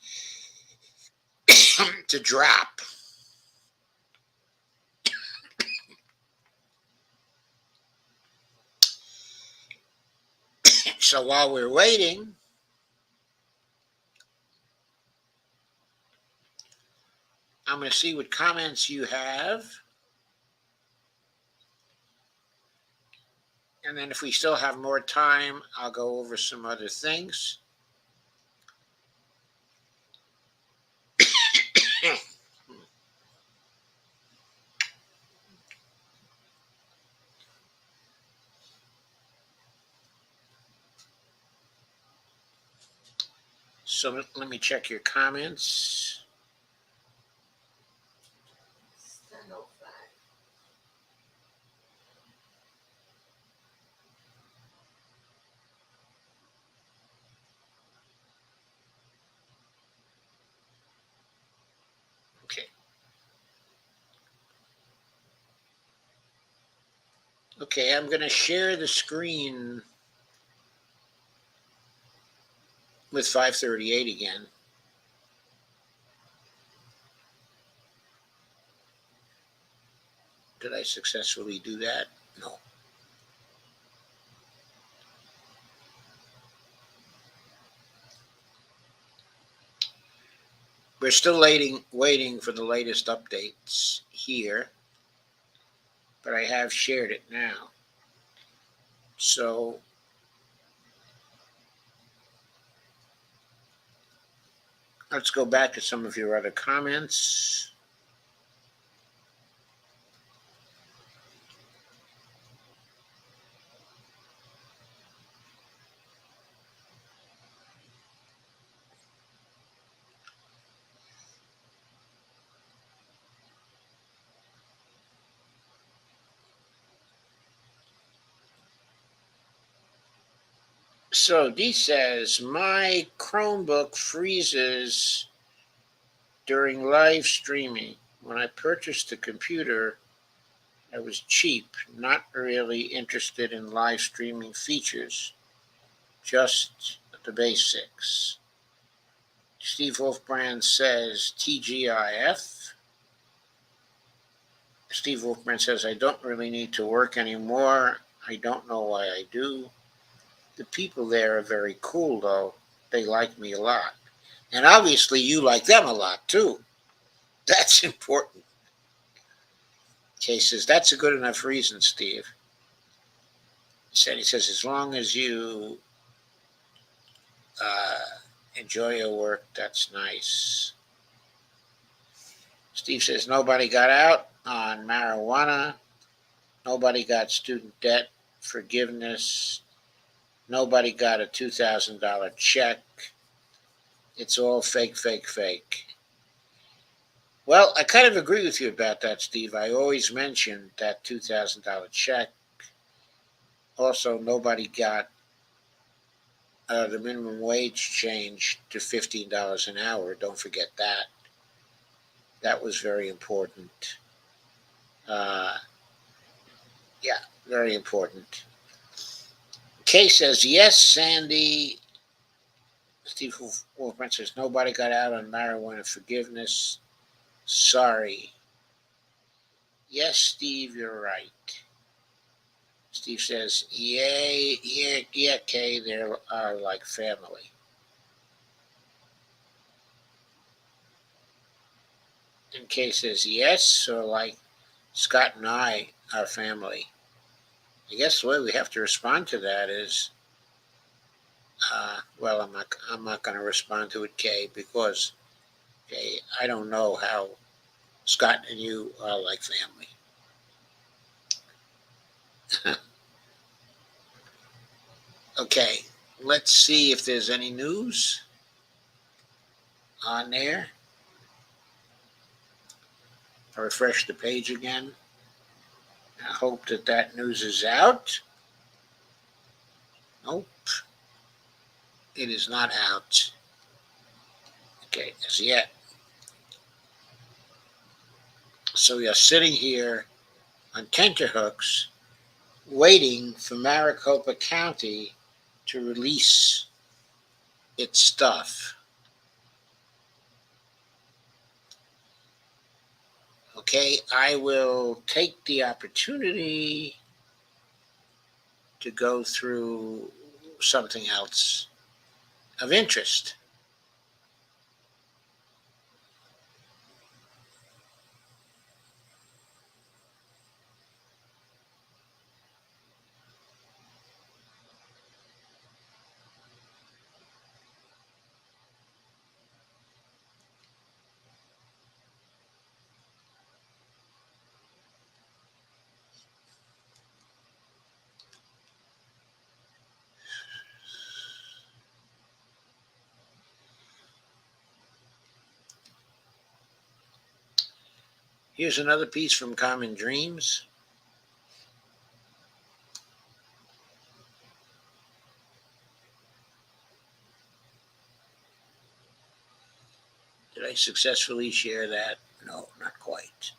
to drop. So while we're waiting, I'm going to see what comments you have. And then if we still have more time, I'll go over some other things. So let me check your comments. Okay, I'm going to share the screen with 538 again. Did I successfully do that? No. We're still waiting for the latest updates here, but I have shared it now. So let's go back to some of your other comments. So Dee says, my Chromebook freezes during live streaming. When I purchased the computer, I was cheap, not really interested in live streaming features, just the basics. Steve Wolfbrand says TGIF. Steve Wolfbrand says, I don't really need to work anymore. I don't know why I do. The people there are very cool, though. They like me a lot. And obviously, you like them a lot, too. That's important. Kay says, that's a good enough reason, Steve. He says, as long as you enjoy your work, that's nice. Steve says, nobody got out on marijuana. Nobody got student debt forgiveness. Nobody got a $2,000 check. It's all fake, fake, fake. Well, I kind of agree with you about that, Steve. I always mentioned that $2,000 check. Also, nobody got the minimum wage changed to $15 an hour. Don't forget that. That was very important. Uh, yeah, very important. Kay says, yes, Sandy. Steve Wolfman says, nobody got out on marijuana forgiveness. Sorry. Yes, Steve, you're right. Steve says, yay, yeah, Kay, they are like family. And Kay says, yes, so like Scott and I are family. I guess the way we have to respond to that is, well, I'm not going to respond to it, Kay, because Kay, I don't know how Scott and you are like family. Okay, let's see if there's any news on there. I refresh the page again. I hope that news is out. Nope, it is not out. Okay, as yet. So we are sitting here on tenterhooks waiting for Maricopa County to release its stuff. Okay, I will take the opportunity to go through something else of interest. Here's another piece from Common Dreams. Did I successfully share that? No, not quite.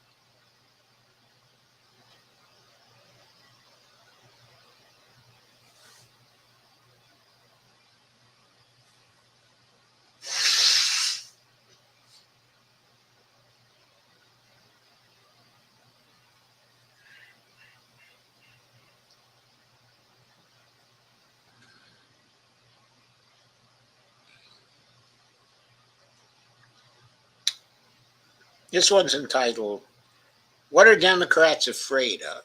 This one's entitled, What Are Democrats Afraid of?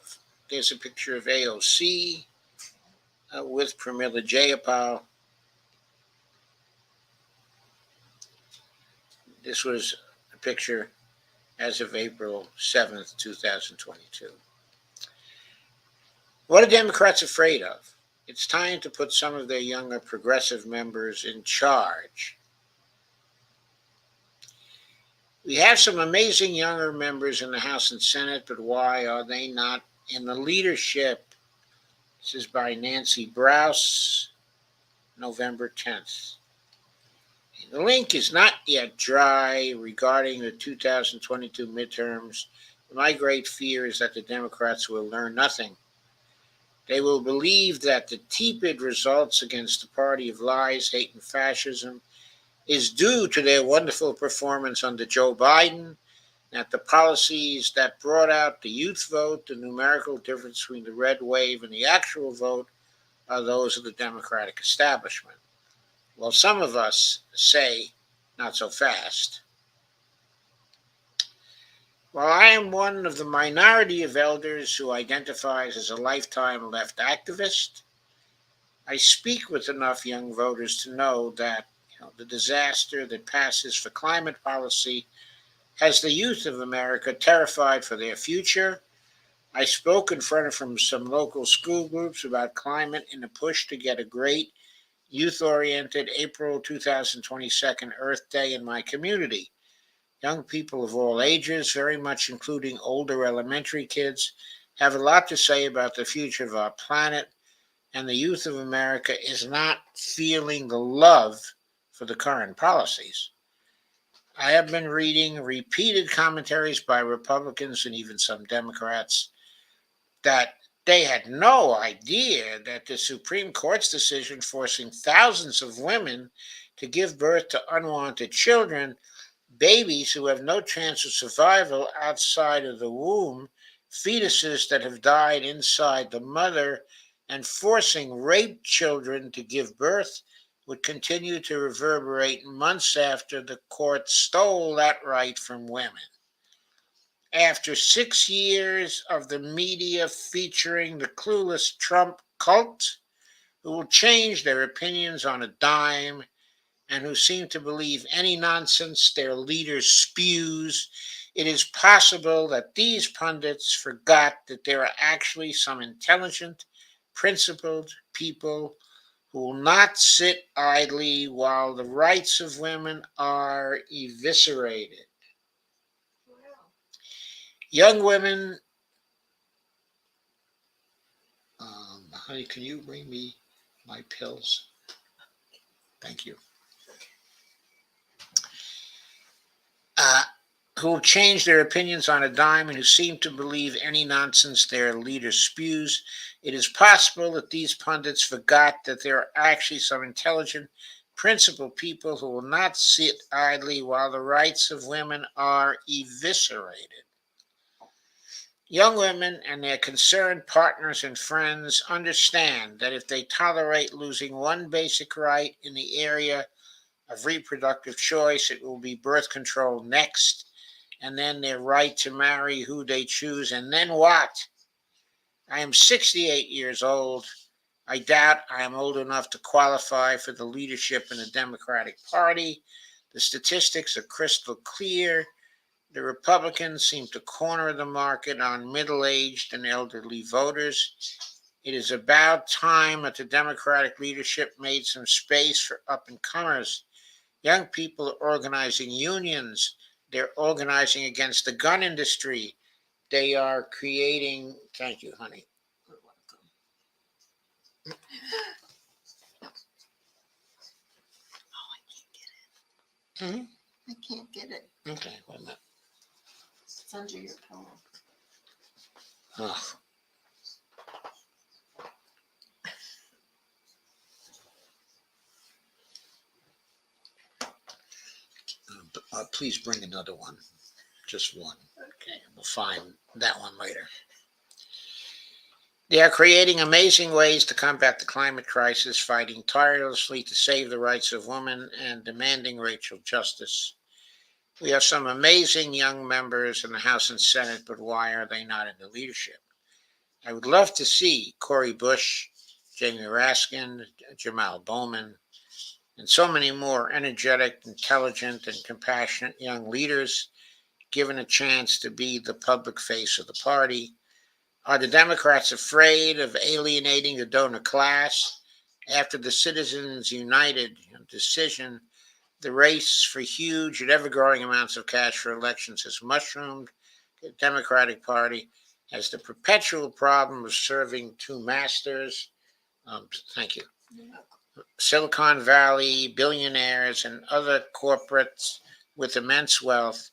There's a picture of AOC with Pramila Jayapal. This was a picture as of April 7th, 2022. What are Democrats afraid of? It's time to put some of their younger progressive members in charge. We have some amazing younger members in the House and Senate, but why are they not in the leadership? This is by Nancy Browse, November 10th. The link is not yet dry regarding the 2022 midterms. My great fear is that the Democrats will learn nothing. They will believe that the tepid results against the party of lies, hate, and fascism is due to their wonderful performance under Joe Biden, that the policies that brought out the youth vote, the numerical difference between the red wave and the actual vote, are those of the Democratic establishment. Well, some of us say, not so fast. While I am one of the minority of elders who identifies as a lifetime left activist, I speak with enough young voters to know that the disaster that passes for climate policy has the youth of America terrified for their future. I spoke in front of some local school groups about climate in a push to get a great youth-oriented April 2022 Earth Day in my community. Young people of all ages, very much including older elementary kids, have a lot to say about the future of our planet, and the youth of America is not feeling the love for the current policies. I have been reading repeated commentaries by Republicans and even some Democrats that they had no idea that the Supreme Court's decision forcing thousands of women to give birth to unwanted children, babies who have no chance of survival outside of the womb, fetuses that have died inside the mother, and forcing raped children to give birth would continue to reverberate months after the court stole that right from women. After 6 years of the media featuring the clueless Trump cult, who will change their opinions on a dime and who seem to believe any nonsense their leader spews, it is possible that these pundits forgot that there are actually some intelligent, principled people who will not sit idly while the rights of women are eviscerated. Young women, honey, can you bring me my pills? Thank you. Who change their opinions on a dime and who seem to believe any nonsense their leader spews. It is possible that these pundits forgot that there are actually some intelligent, principled people who will not sit idly while the rights of women are eviscerated. Young women and their concerned partners and friends understand that if they tolerate losing one basic right in the area of reproductive choice, it will be birth control next, and then their right to marry who they choose, and then what? I am 68 years old. I doubt I am old enough to qualify for the leadership in the Democratic Party. The statistics are crystal clear. The Republicans seem to corner the market on middle-aged and elderly voters. It is about time that the Democratic leadership made some space for up-and-comers. Young people are organizing unions. They're organizing against the gun industry. They are creating. Thank you, honey. Oh, I can't get it. I can't get it. Okay, wait a minute. It's under your pillow. Oh. Please bring another one. Just one. Okay, we'll find that one later. They are creating amazing ways to combat the climate crisis, fighting tirelessly to save the rights of women and demanding racial justice. We have some amazing young members in the House and Senate, but why are they not in the leadership? I would love to see Cori Bush, Jamie Raskin, Jamal Bowman, and so many more energetic, intelligent, and compassionate young leaders given a chance to be the public face of the party. Are the Democrats afraid of alienating the donor class? After the Citizens United decision, the race for huge and ever growing amounts of cash for elections has mushroomed. The Democratic Party has the perpetual problem of serving two masters. Thank you. Silicon Valley billionaires and other corporates with immense wealth,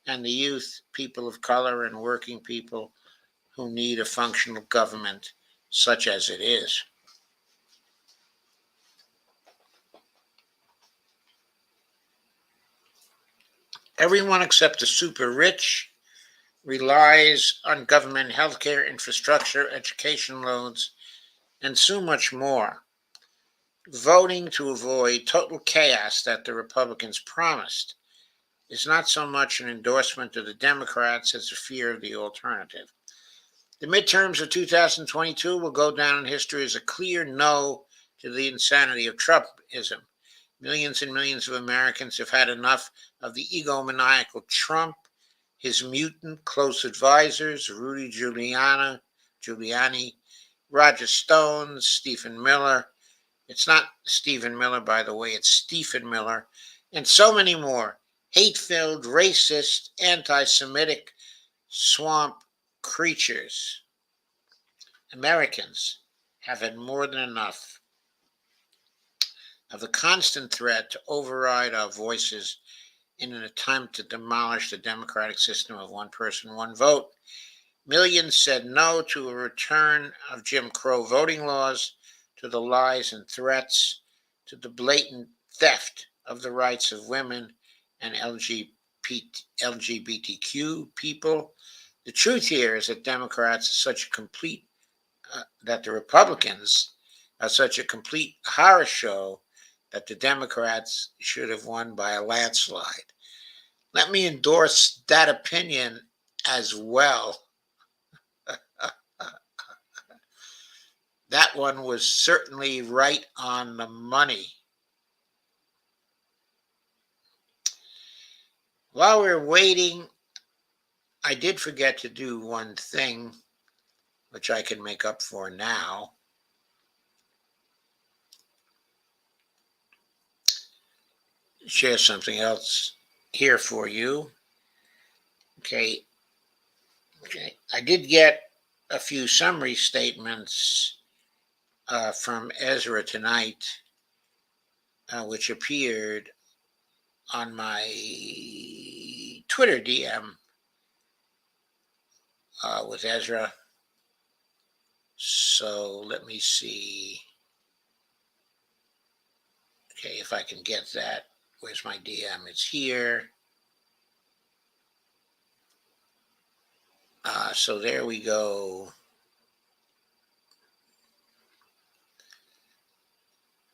and the youth, people of color, and working people who need a functional government such as it is. Everyone except the super rich relies on government healthcare infrastructure, education loans, and so much more. Voting to avoid total chaos that the Republicans promised is not so much an endorsement of the Democrats as a fear of the alternative. The midterms of 2022 will go down in history as a clear no to the insanity of Trumpism. Millions and millions of Americans have had enough of the egomaniacal Trump, his mutant close advisors, Rudy Giuliani, Roger Stone, Stephen Miller. It's not Stephen Miller, by the way, it's Stephen Miller, and so many more hate filled, racist, anti Semitic swamp creatures. Americans have had more than enough of the constant threat to override our voices in an attempt to demolish the democratic system of one person, one vote. Millions said no to a return of Jim Crow voting laws, to the lies and threats, to the blatant theft of the rights of women and LGBTQ people. The truth here is that Democrats are such a complete, that the Republicans are such a complete horror show that the Democrats should have won by a landslide. Let me endorse that opinion as well. That one was certainly right on the money. While we're waiting, I did forget to do one thing, which I can make up for now. Share something else here for you. Okay. I did get a few summary statements from Ezra tonight, which appeared on my Twitter DM with Ezra. So let me see. Okay, if I can get that. Where's my DM? It's here. So there we go.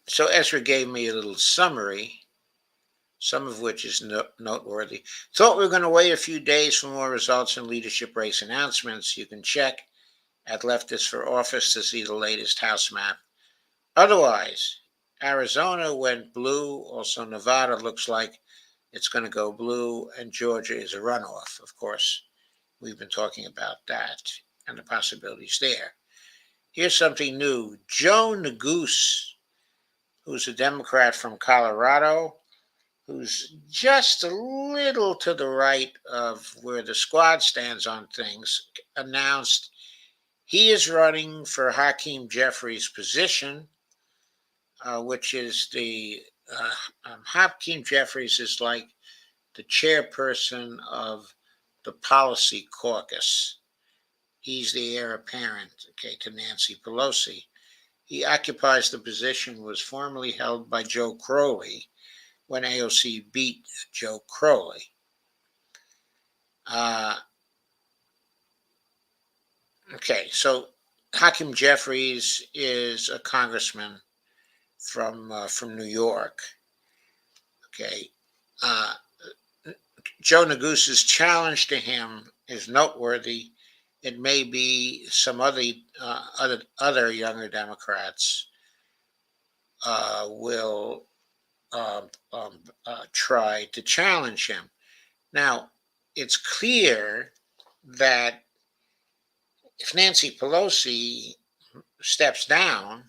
So Ezra gave me a little summary, some of which is noteworthy. Thought we were going to wait a few days for more results and leadership race announcements. You can check at Leftists for Office to see the latest House map. Otherwise, Arizona went blue. Also, Nevada looks like it's going to go blue, and Georgia is a runoff. Of course, we've been talking about that and the possibilities there. Here's something new. Joe Neguse, who's a Democrat from Colorado, who's just a little to the right of where the squad stands on things, announced he is running for Hakeem Jeffries' position, which is Hakeem Jeffries is like the chairperson of the Policy Caucus. He's the heir apparent, to Nancy Pelosi. He occupies the position was formerly held by Joe Crowley when AOC beat Joe Crowley. So Hakeem Jeffries is a congressman from New York. Joe Negus's challenge to him is noteworthy. It may be some other younger Democrats will try to challenge him. Now, it's clear that if Nancy Pelosi steps down,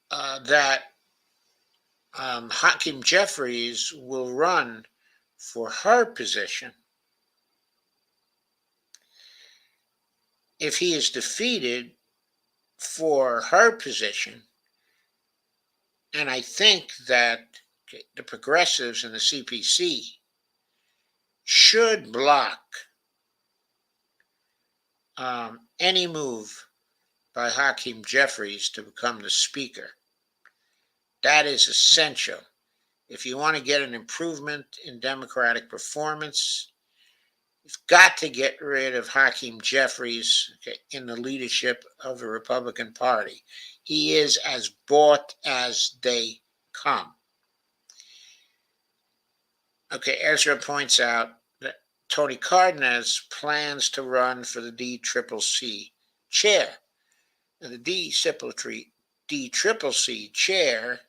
that Hakeem Jeffries will run for her position. If he is defeated for her position, and I think that the progressives and the CPC should block any move by Hakeem Jeffries to become the speaker. That is essential. If you want to get an improvement in Democratic performance, you've got to get rid of Hakeem Jeffries in the leadership of the Republican Party. He is as bought as they come. Okay, Ezra points out that Tony Cardenas plans to run for the DCCC chair. And the DCCC chair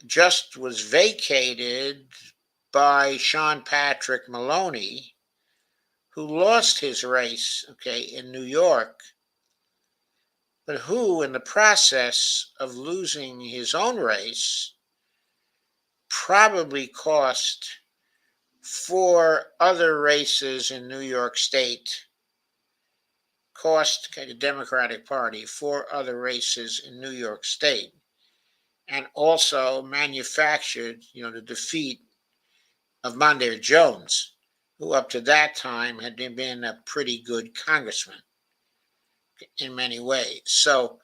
just was vacated by Sean Patrick Maloney, who lost his race, in New York, but who, in the process of losing his own race, probably cost 4 other races in New York State, cost the Democratic Party 4 other races in New York State, and also manufactured, the defeat of Mondaire Jones, who up to that time had been a pretty good congressman in many ways. So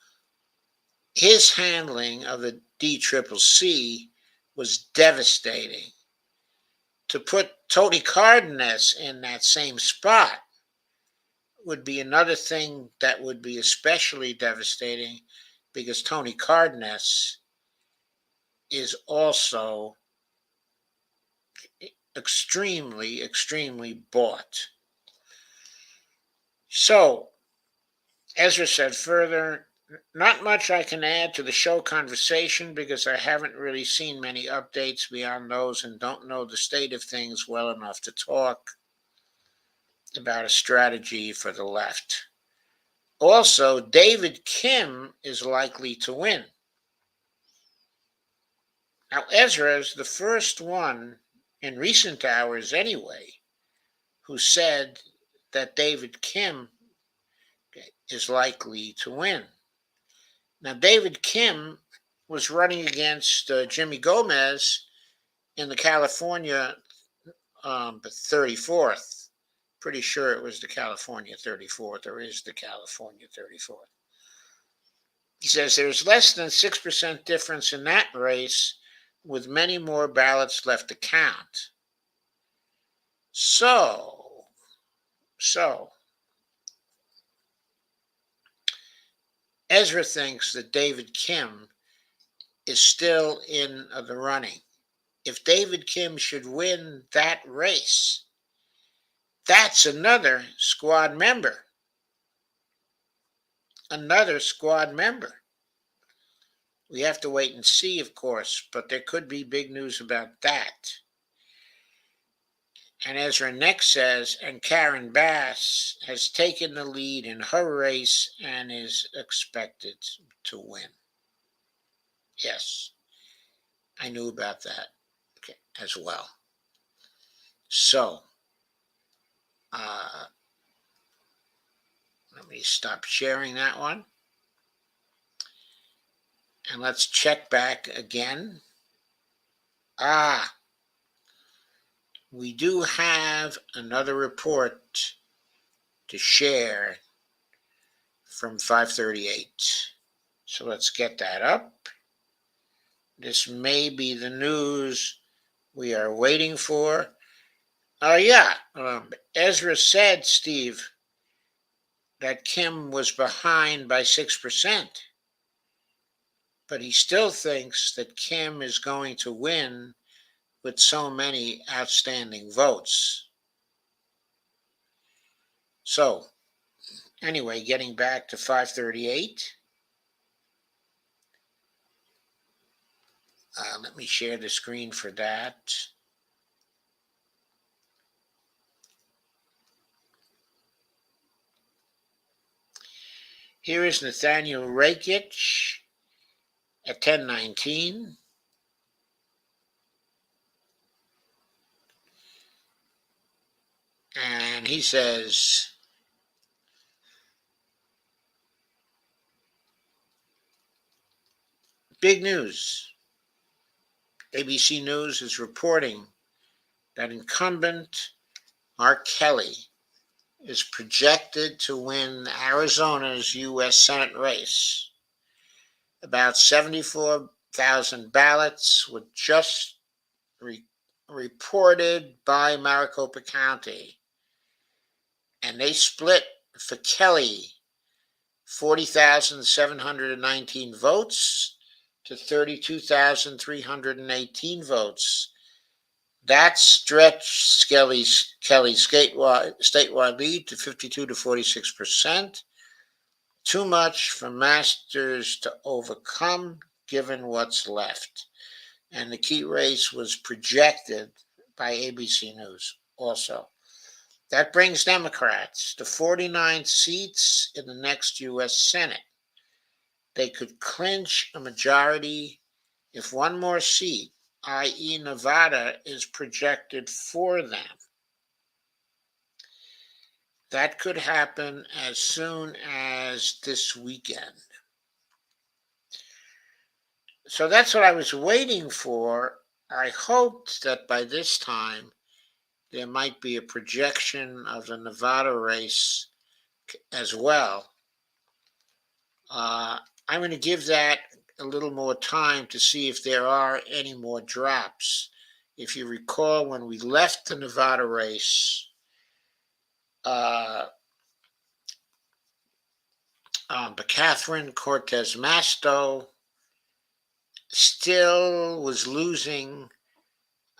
his handling of the DCCC was devastating. To put Tony Cardenas in that same spot would be another thing that would be especially devastating, because Tony Cardenas is also extremely, extremely bought. So, Ezra said further, not much I can add to the show conversation because I haven't really seen many updates beyond those and don't know the state of things well enough to talk about a strategy for the left. Also, David Kim is likely to win. Now, Ezra is the first one in recent hours anyway who said that David Kim is likely to win. Now, David Kim was running against Jimmy Gomez in the California 34th. Pretty sure it was the California 34th, or is the California 34th. He says there's less than 6% difference in that race, with many more ballots left to count. So, Ezra thinks that David Kim is still in the running. If David Kim should win that race, that's another squad member. Another squad member. We have to wait and see, of course, but there could be big news about that. And Ezra next says, and Karen Bass has taken the lead in her race and is expected to win. Yes, I knew about that as well. So, let me stop sharing that one. And let's check back again. We do have another report to share from 538. So let's get that up. This may be the news we are waiting for. Ezra said, Steve, that Kim was behind by 6%. but he still thinks that Kim is going to win with so many outstanding votes. So, anyway, getting back to 538. Let me share the screen for that. Here is Nathaniel Rakich at 1019. And he says, big news. ABC News is reporting that incumbent Mark Kelly is projected to win Arizona's U.S. Senate race. About 74,000 ballots were just reported by Maricopa County, and they split for Kelly 40,719 votes to 32,318 votes. That stretched Kelly's statewide lead to 52 to 46%. Too much for Masters to overcome, given what's left. And the key race was projected by ABC News also. That brings Democrats to 49 seats in the next U.S. Senate. They could clinch a majority if one more seat, i.e., Nevada, is projected for them. That could happen as soon as this weekend. So that's what I was waiting for. I hoped that by this time there might be a projection of the Nevada race as well. I'm going to give that a little more time to see if there are any more drops. If you recall, when we left the Nevada race, but Catherine Cortez Masto still was losing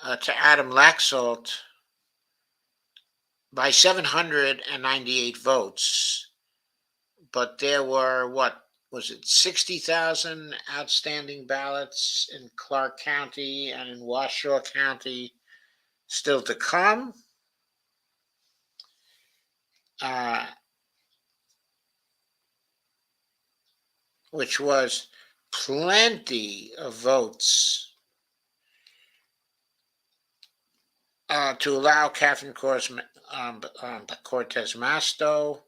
to Adam Laxalt by 798 votes. But there were, what was it, 60,000 outstanding ballots in Clark County and in Washoe County still to come. Which was plenty of votes to allow Catherine Cortez Masto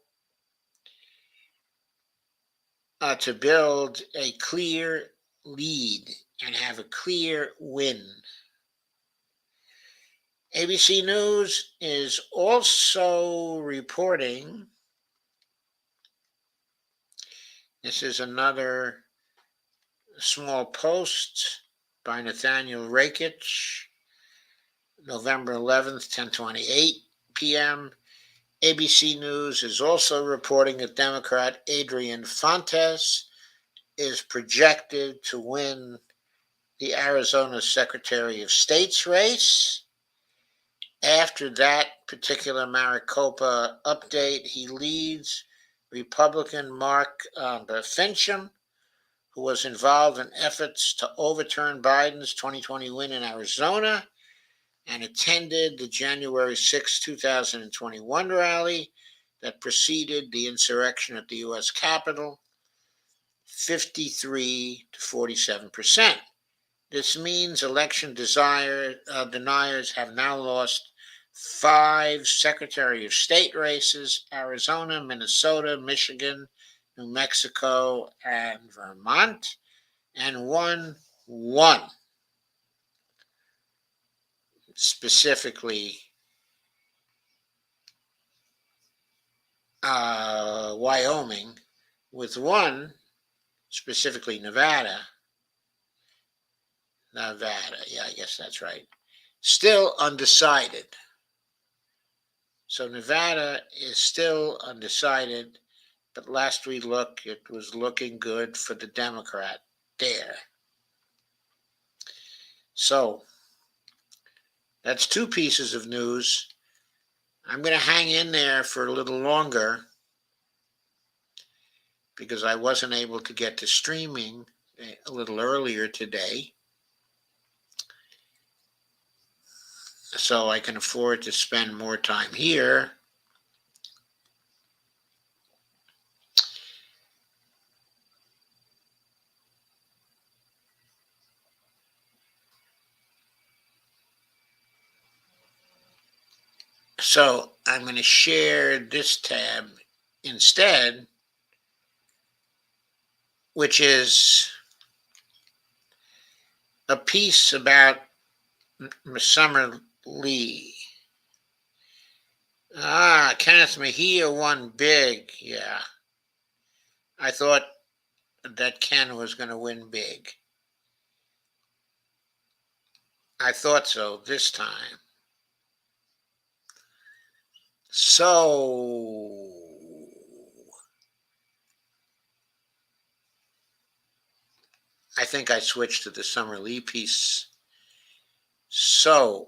to build a clear lead and have a clear win. ABC News is also reporting, this is another small post by Nathaniel Rakich, November 11th, 10:28 p.m. ABC News is also reporting that Democrat Adrian Fontes is projected to win the Arizona Secretary of State's race. After that particular Maricopa update, he leads Republican Mark Fincham, who was involved in efforts to overturn Biden's 2020 win in Arizona and attended the January 6, 2021 rally that preceded the insurrection at the U.S. Capitol, 53 to 47%. This means election deniers have now lost 5 Secretary of State races: Arizona, Minnesota, Michigan, New Mexico, and Vermont, and won one, specifically Wyoming, with one, specifically Nevada, yeah, I guess that's right, still undecided. So Nevada is still undecided, but last we looked, it was looking good for the Democrat. there. So that's two pieces of news. I'm going to hang in there for a little longer because I wasn't able to get to streaming a little earlier today. So I can afford to spend more time here. So I'm going to share this tab instead, which is a piece about Summer Lee. Kenneth Mejia won big. Yeah. I thought that Ken was going to win big. I thought so this time. So I think I switched to the Summer Lee piece. So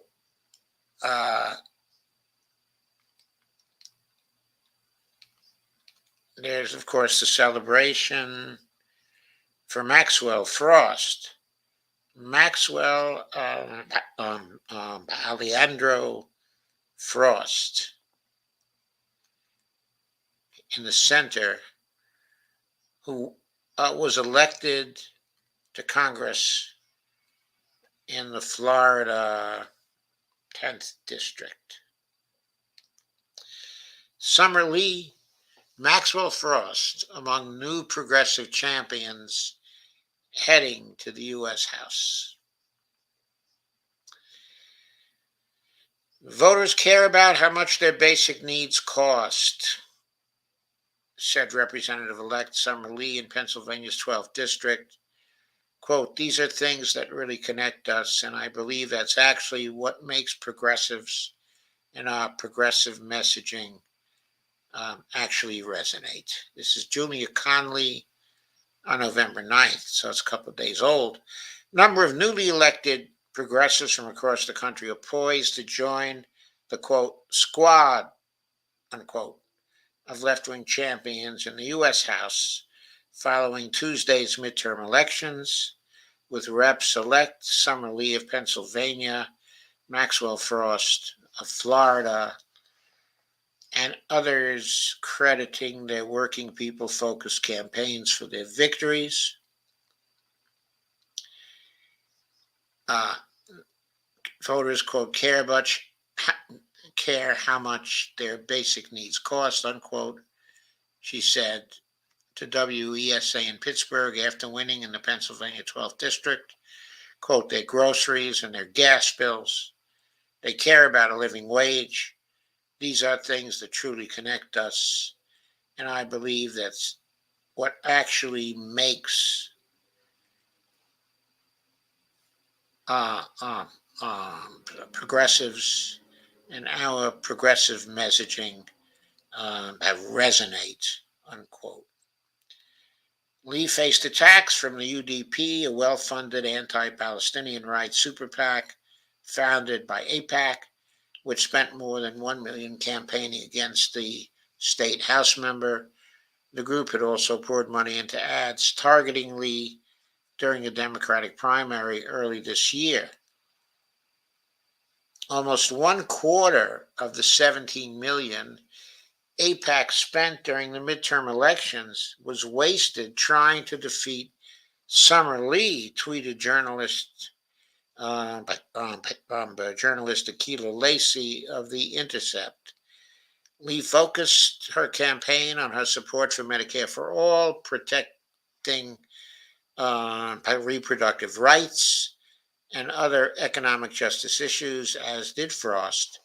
there's, of course, the celebration for Maxwell Frost. Maxwell Alejandro Frost in the center, who was elected to Congress in the Florida 10th District. Summer Lee, Maxwell Frost among new progressive champions heading to the U.S. House. Voters care about how much their basic needs cost, said Representative-elect Summer Lee in Pennsylvania's 12th District. Quote, these are things that really connect us, and I believe that's actually what makes progressives and our progressive messaging actually resonate. This is Julia Conley on November 9th, so it's a couple of days old. Number of newly elected progressives from across the country are poised to join the, quote, squad, unquote, of left-wing champions in the U.S. House following Tuesday's midterm elections, with Reps-elect Summer Lee of Pennsylvania, Maxwell Frost of Florida, and others crediting their working people-focused campaigns for their victories. Voters, quote, care how much their basic needs cost, unquote, she said to WESA in Pittsburgh after winning in the Pennsylvania 12th District. Quote, their groceries and their gas bills. They care about a living wage. These are things that truly connect us. And I believe that's what actually makes progressives and our progressive messaging resonate, unquote. Lee faced attacks from the UDP, a well-funded anti-Palestinian rights super PAC founded by AIPAC, which spent more than $1 million campaigning against the state House member. The group had also poured money into ads targeting Lee during a Democratic primary early this year. Almost one quarter of the $17 million AIPAC spent during the midterm elections was wasted trying to defeat Summer Lee, tweeted journalist Akilah Lacey of The Intercept. Lee focused her campaign on her support for Medicare for All, protecting reproductive rights, and other economic justice issues, as did Frost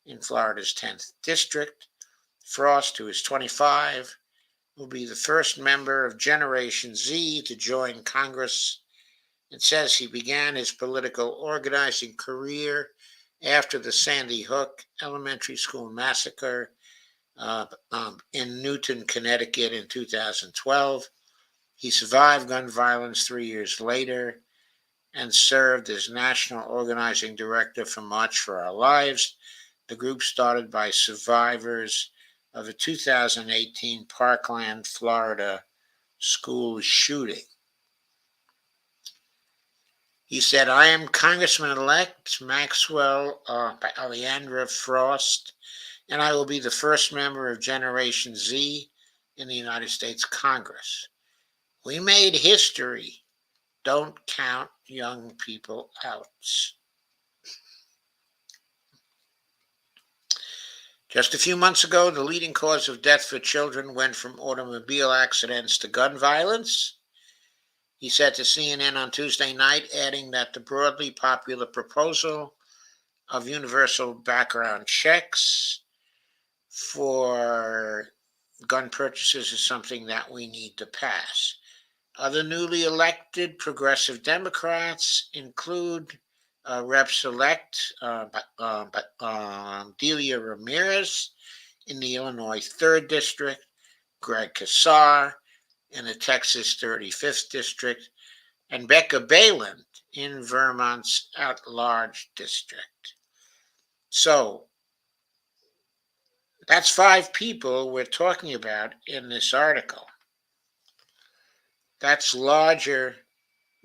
in Florida's 10th District. Frost, who is 25, will be the first member of Generation Z to join Congress. It says he began his political organizing career after the Sandy Hook Elementary School massacre in Newton, Connecticut in 2012. He survived gun violence 3 years later and served as National Organizing Director for March for Our Lives, the group started by survivors of a 2018 Parkland, Florida school shooting. He said, I am Congressman-elect Maxwell Alejandra Frost, and I will be the first member of Generation Z in the United States Congress. We made history. Don't count young people out. Just a few months ago, the leading cause of death for children went from automobile accidents to gun violence. He said to CNN on Tuesday night, adding that the broadly popular proposal of universal background checks for gun purchases is something that we need to pass. Other newly elected progressive Democrats include Reps-elect Delia Ramirez in the Illinois 3rd District, Greg Casar in the Texas 35th District, and Becca Balint in Vermont's at-large district. So that's 5 people we're talking about in this article. That's larger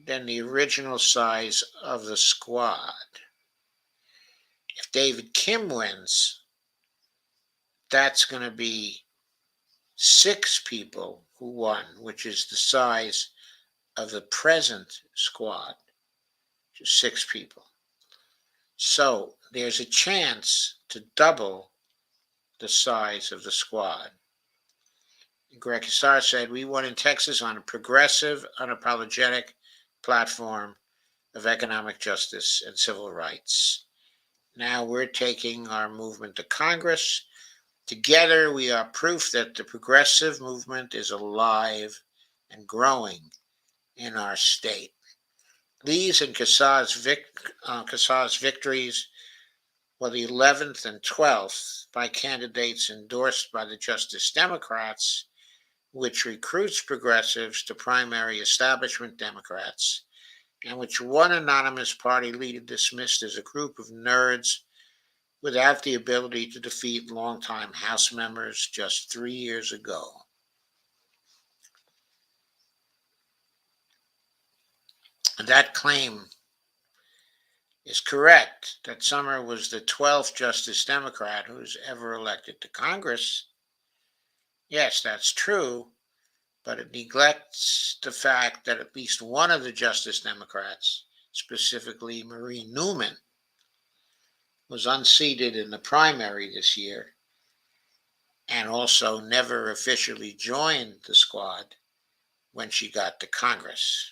than the original size of the squad. If David Kim wins, that's going to be 6 people who won, which is the size of the present squad, just 6 people. So there's a chance to double the size of the squad. Greg Casar said, we won in Texas on a progressive, unapologetic platform of economic justice and civil rights. Now we're taking our movement to Congress. Together, we are proof that the progressive movement is alive and growing in our state. Lee's and Casar's victories were the 11th and 12th by candidates endorsed by the Justice Democrats, which recruits progressives to primary establishment Democrats, and which one anonymous party leader dismissed as a group of nerds without the ability to defeat longtime House members just 3 years ago. And that claim is correct, that Summer was the 12th Justice Democrat who was ever elected to Congress. Yes, that's true, but it neglects the fact that at least one of the Justice Democrats, specifically Marie Newman, was unseated in the primary this year and also never officially joined the squad when she got to Congress.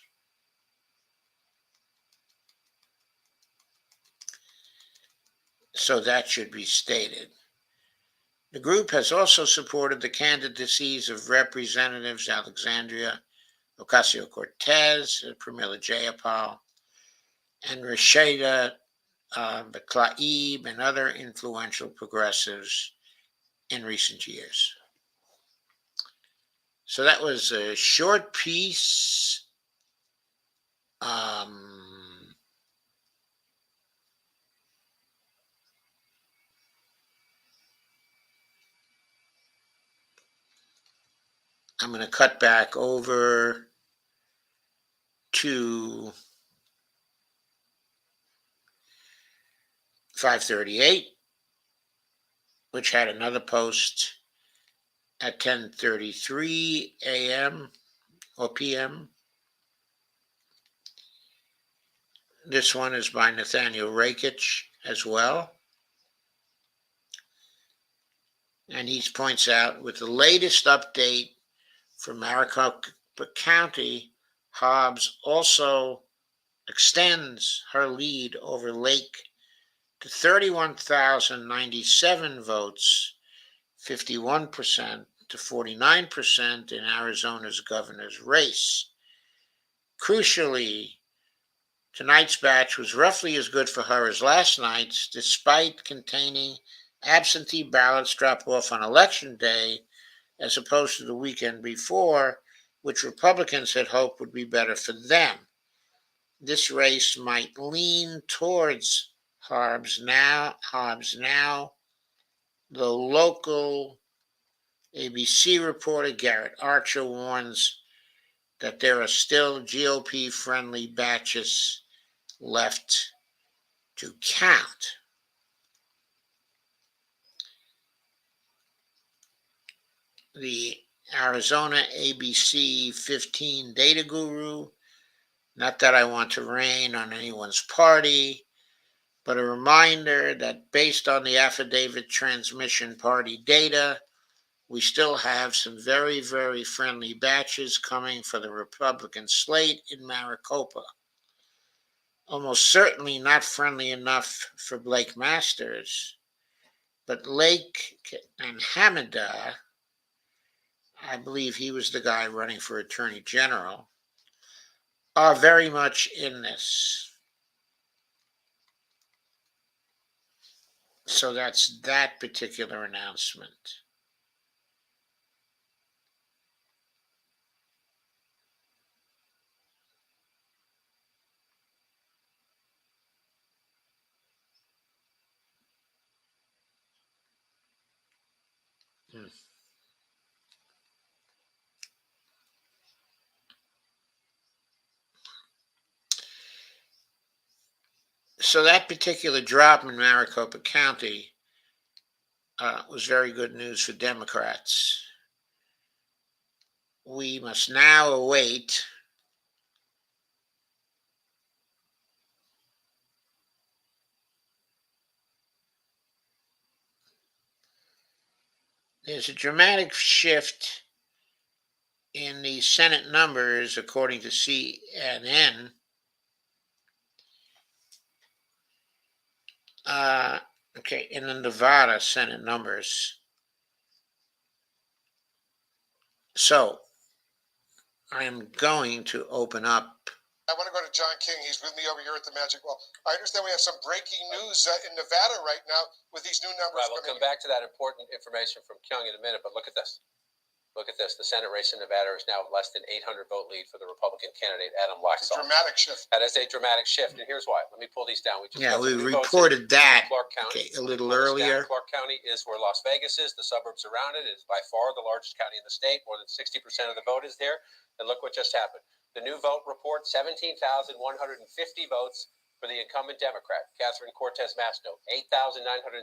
So that should be stated. The group has also supported the candidacies of Representatives Alexandria Ocasio-Cortez, Pramila Jayapal, and Rashida Tlaib and other influential progressives in recent years. So that was a short piece. I'm going to cut back over to 538, which had another post at 10:33 a.m. or p.m. This one is by Nathaniel Rakich as well. And he points out, with the latest update from Maricopa County, Hobbs also extends her lead over Lake to 31,097 votes, 51% to 49% in Arizona's governor's race. Crucially, tonight's batch was roughly as good for her as last night's, despite containing absentee ballots drop off on election day, as opposed to the weekend before, which Republicans had hoped would be better for them. This race might lean towards Hobbs now. The local ABC reporter Garrett Archer warns that there are still GOP-friendly batches left to count. The Arizona ABC 15 data guru, not that I want to rain on anyone's party, but a reminder that based on the affidavit transmission party data, we still have some very, very friendly batches coming for the Republican slate in Maricopa. Almost certainly not friendly enough for Blake Masters, but Lake and Hamida, I believe he was the guy running for Attorney General, are very much in this. So that's that particular announcement. So that particular drop in Maricopa County was very good news for Democrats. We must now await there's a dramatic shift in the Senate numbers, according to CNN. Okay, in the Nevada Senate numbers. So I am going to open up. I want to go to John King. He's with me over here at the Magic Wall. I understand we have some breaking news in Nevada right now with these new numbers. Right, we'll come back to that important information from Kyung in a minute, but look at this. Look at this. The Senate race in Nevada is now less than 800 vote lead for the Republican candidate, Adam Laxalt. Dramatic shift. That is a dramatic shift, and here's why. Let me pull these down. We reported that Clark County a little earlier. Clark County is where Las Vegas is. The suburbs around it is by far the largest county in the state. More than 60% of the vote is there. And look what just happened. The new vote report, 17,150 votes for the incumbent Democrat, Catherine Cortez Masto. 8,960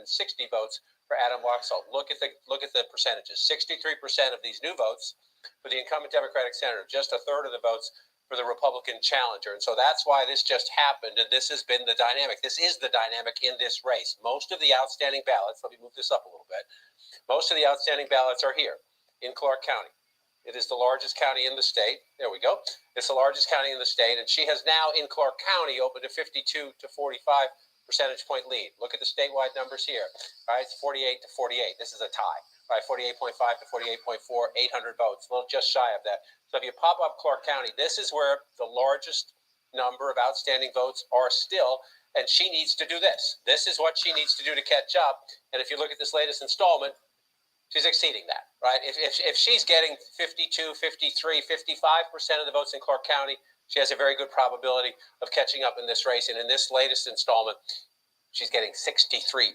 votes for Adam Laxalt. Look at the percentages. 63% of these new votes for the incumbent Democratic senator, just a third of the votes for the Republican challenger. And so that's why this just happened, and this has been the dynamic. This is the dynamic in this race. Most of the outstanding ballots, let me move this up a little bit, most of the outstanding ballots are here in Clark County. It is the largest county in the state. There we go. It's the largest county in the state, and she has now in Clark County opened a 52 to 45 percentage point lead. Look at the statewide numbers here. All right, it's 48 to 48. This is a tie. All right, 48.5 to 48.4, 800 votes, a little just shy of that. So if you pop up Clark County, this is where the largest number of outstanding votes are still, and she needs to do this. This is what she needs to do to catch up. And if you look at this latest installment, she's exceeding that, right? If she's getting 52, 53, 55% of the votes in Clark County, she has a very good probability of catching up in this race. And in this latest installment, she's getting 63%.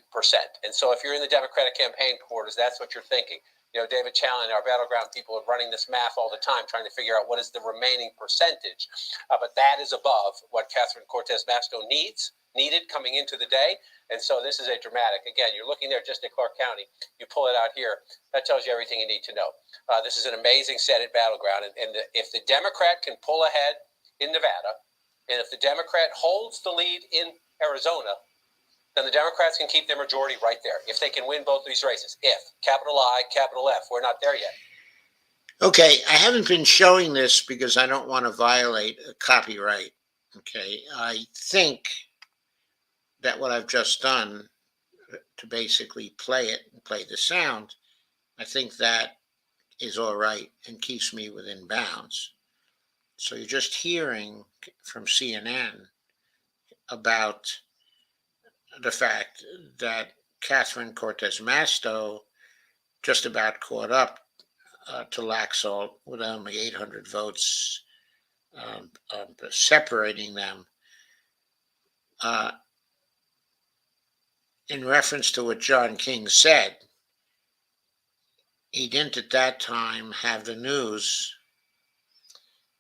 And so if you're in the Democratic campaign quarters, that's what you're thinking. You know, David Challen, our battleground people, are running this math all the time, trying to figure out what is the remaining percentage. But that is above what Catherine Cortez Masto needed coming into the day. And so this is a dramatic. Again, you're looking there just at Clark County. You pull it out here. That tells you everything you need to know. This is an amazing Senate battleground. If the Democrat can pull ahead in Nevada, and if the Democrat holds the lead in Arizona, then the Democrats can keep their majority right there. If they can win both these races. If, capital I, capital F. We're not there yet. Okay, I haven't been showing this because I don't want to violate a copyright. Okay, I think that what I've just done to basically play it and play the sound, I think that is all right and keeps me within bounds. So you're just hearing from CNN about the fact that Catherine Cortez Masto just about caught up to Laxalt with only 800 votes separating them. In reference to what John King said, he didn't at that time have the news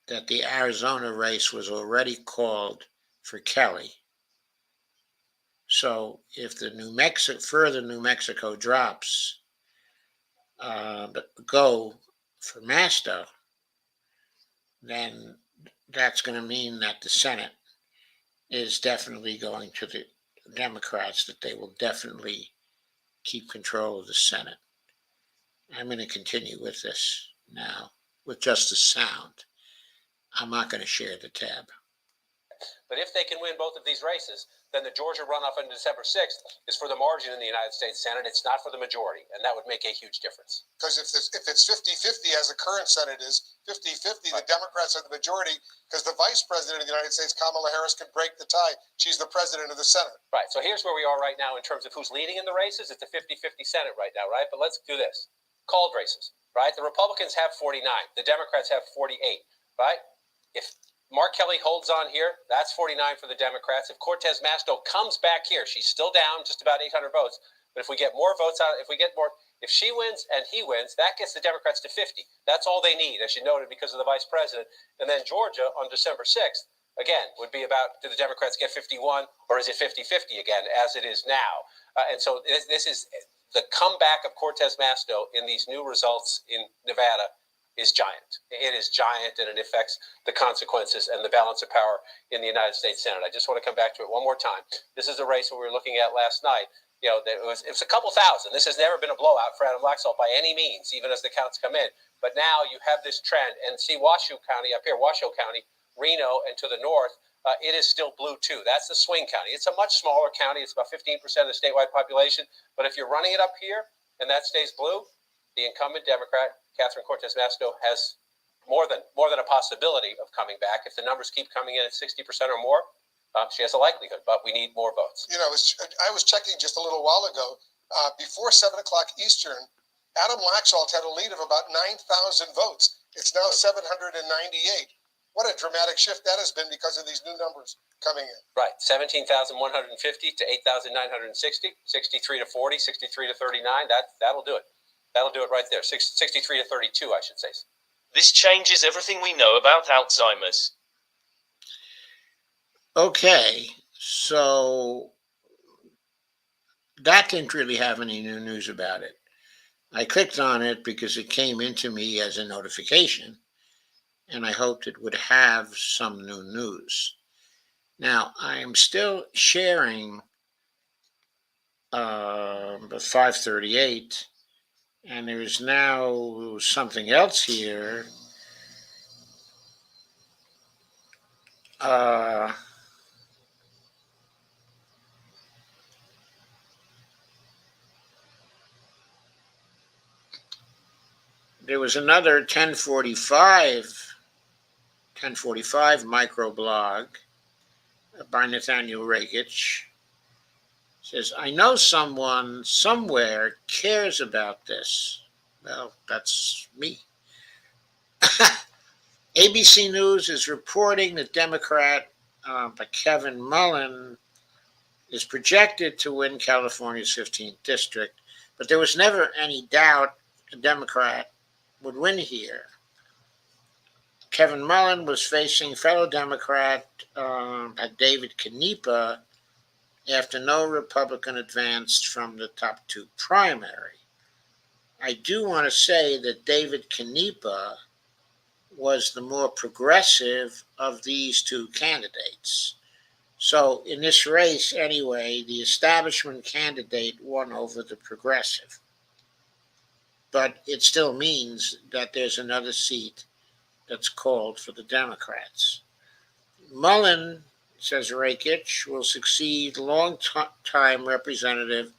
that the Arizona race was already called for Kelly. So if the further New Mexico drops go for Masto, then that's going to mean that the Senate is definitely going to the Democrats, that they will definitely keep control of the Senate. I'm going to continue with this now with just the sound. I'm not going to share the tab. But if they can win both of these races, then the Georgia runoff on December 6th is for the margin in the United States Senate. It's not for the majority, and that would make a huge difference. Because if it's 50-50, as the current Senate is, 50-50, the Democrats are the majority, because the Vice President of the United States, Kamala Harris, can break the tie. She's the President of the Senate. Right, so here's where we are right now in terms of who's leading in the races. It's a 50-50 Senate right now, right? But let's do this. Called races, right? The Republicans have 49. The Democrats have 48, right? If Mark Kelly holds on here, that's 49 for the Democrats. If Cortez Masto comes back here, she's still down just about 800 votes. But if we get more votes out, if she wins and he wins, that gets the Democrats to 50. That's all they need, as you noted, because of the vice president. And then Georgia on December 6th, again, would be about, do the Democrats get 51 or is it 50-50 again, as it is now? And so this is the comeback of Cortez Masto in these new results in Nevada is giant. It is giant, and it affects the consequences and the balance of power in the United States Senate. I just want to come back to it one more time. This is a race that we were looking at last night. You know, it was a couple thousand. This has never been a blowout for Adam Laxalt by any means, even as the counts come in. But now you have this trend, and see Washoe County up here, Washoe County, Reno, and to the north, it is still blue too. That's the swing county. It's a much smaller county. It's about 15% of the statewide population. But if you're running it up here and that stays blue, the incumbent Democrat, Catherine Cortez Masto, has more than a possibility of coming back. If the numbers keep coming in at 60% or more, she has a likelihood, but we need more votes. You know, I was checking just a little while ago. Before 7 o'clock Eastern, Adam Laxalt had a lead of about 9,000 votes. It's now 798. What a dramatic shift that has been because of these new numbers coming in. Right, 17,150 to 8,960, 63 to 40, 63 to 39. That'll do it. That'll do it right there. 63 to 32, I should say. This changes everything we know about Alzheimer's. Okay, so that didn't really have any new news about it. I clicked on it because it came into me as a notification, and I hoped it would have some new news. Now, I'm still sharing the 538, and there's now something else here. There was another 1045 microblog by Nathaniel Rakich. Says, I know someone somewhere cares about this. Well, that's me. ABC News is reporting that Democrat Kevin Mullen is projected to win California's 15th district, but there was never any doubt a Democrat would win here. Kevin Mullen was facing fellow Democrat David Canepa after no Republican advanced from the top two primary. I do want to say that David Canepa was the more progressive of these two candidates. So in this race, anyway, the establishment candidate won over the progressive. But it still means that there's another seat that's called for the Democrats. Mullen, says Rakich, will succeed long-time Representative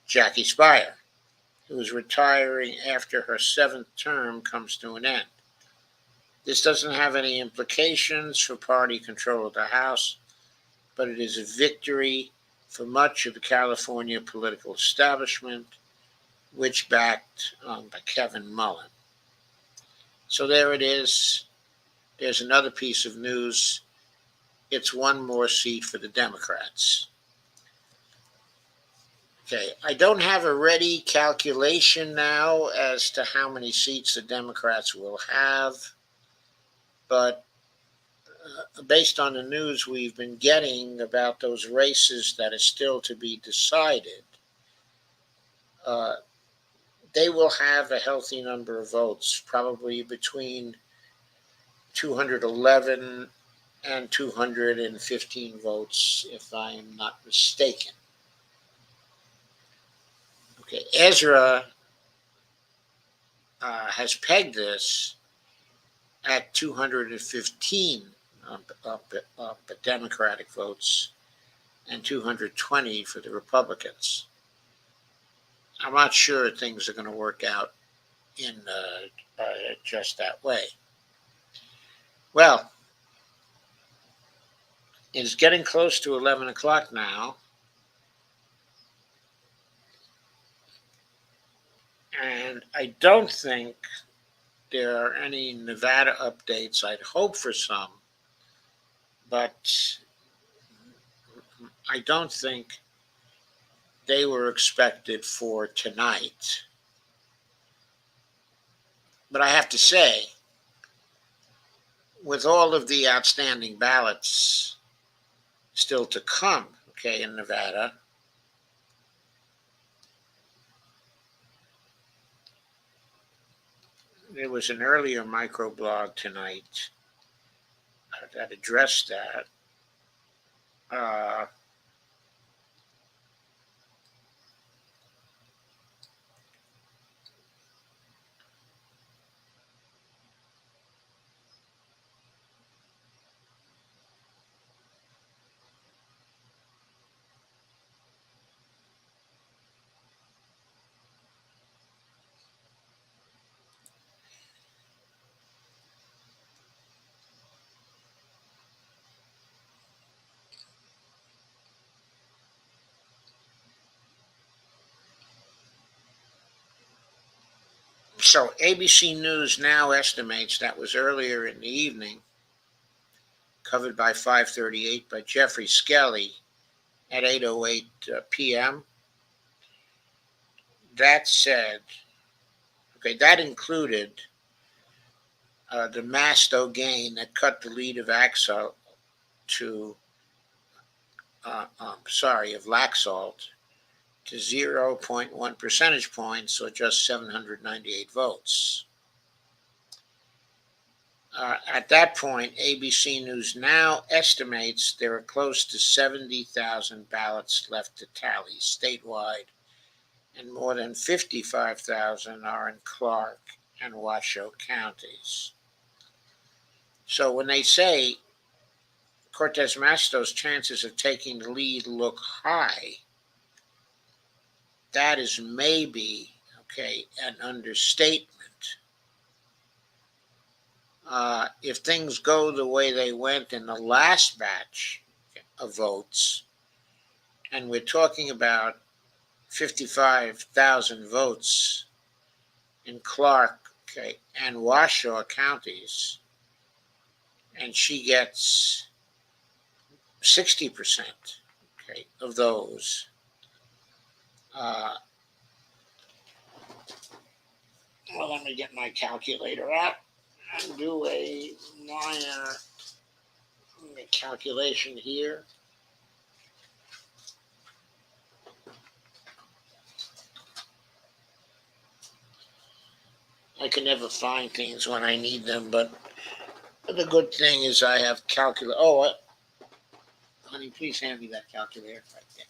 Jackie Speier, who is retiring after her 7th term comes to an end. This doesn't have any implications for party control of the House, but it is a victory for much of the California political establishment, which backed by Kevin Mullen. So there it is. There's another piece of news. It's one more seat for the Democrats. Okay, I don't have a ready calculation now as to how many seats the Democrats will have, but based on the news we've been getting about those races that are still to be decided, uh, they will have a healthy number of votes, probably between 211 and 215 votes, if I am not mistaken. Okay, Ezra has pegged this at 215 Democratic votes and 220 for the Republicans. I'm not sure things are going to work out in just that way. Well, it's getting close to 11 o'clock now. And I don't think there are any Nevada updates. I'd hope for some, but I don't think they were expected for tonight. But I have to say, with all of the outstanding ballots still to come, okay, in Nevada, there was an earlier microblog tonight that addressed that. So ABC News now estimates, that was earlier in the evening, covered by 538 by Jeffrey Skelly at 8:08 p.m. That said, okay, that included the Masto gain that cut the lead of Laxalt to 0.1 percentage points, or just 798 votes. At that point, ABC News now estimates there are close to 70,000 ballots left to tally statewide, and more than 55,000 are in Clark and Washoe counties. So when they say Cortez Masto's chances of taking the lead look high, that is maybe, okay, an understatement. If things go the way they went in the last batch of votes, and we're talking about 55,000 votes in Clark, okay, and Washoe counties, and she gets 60%, okay, of those. Well, let me get my calculator out and do a minor calculation here. I can never find things when I need them, but the good thing is I have calculator. Oh, honey, please hand me that calculator right there.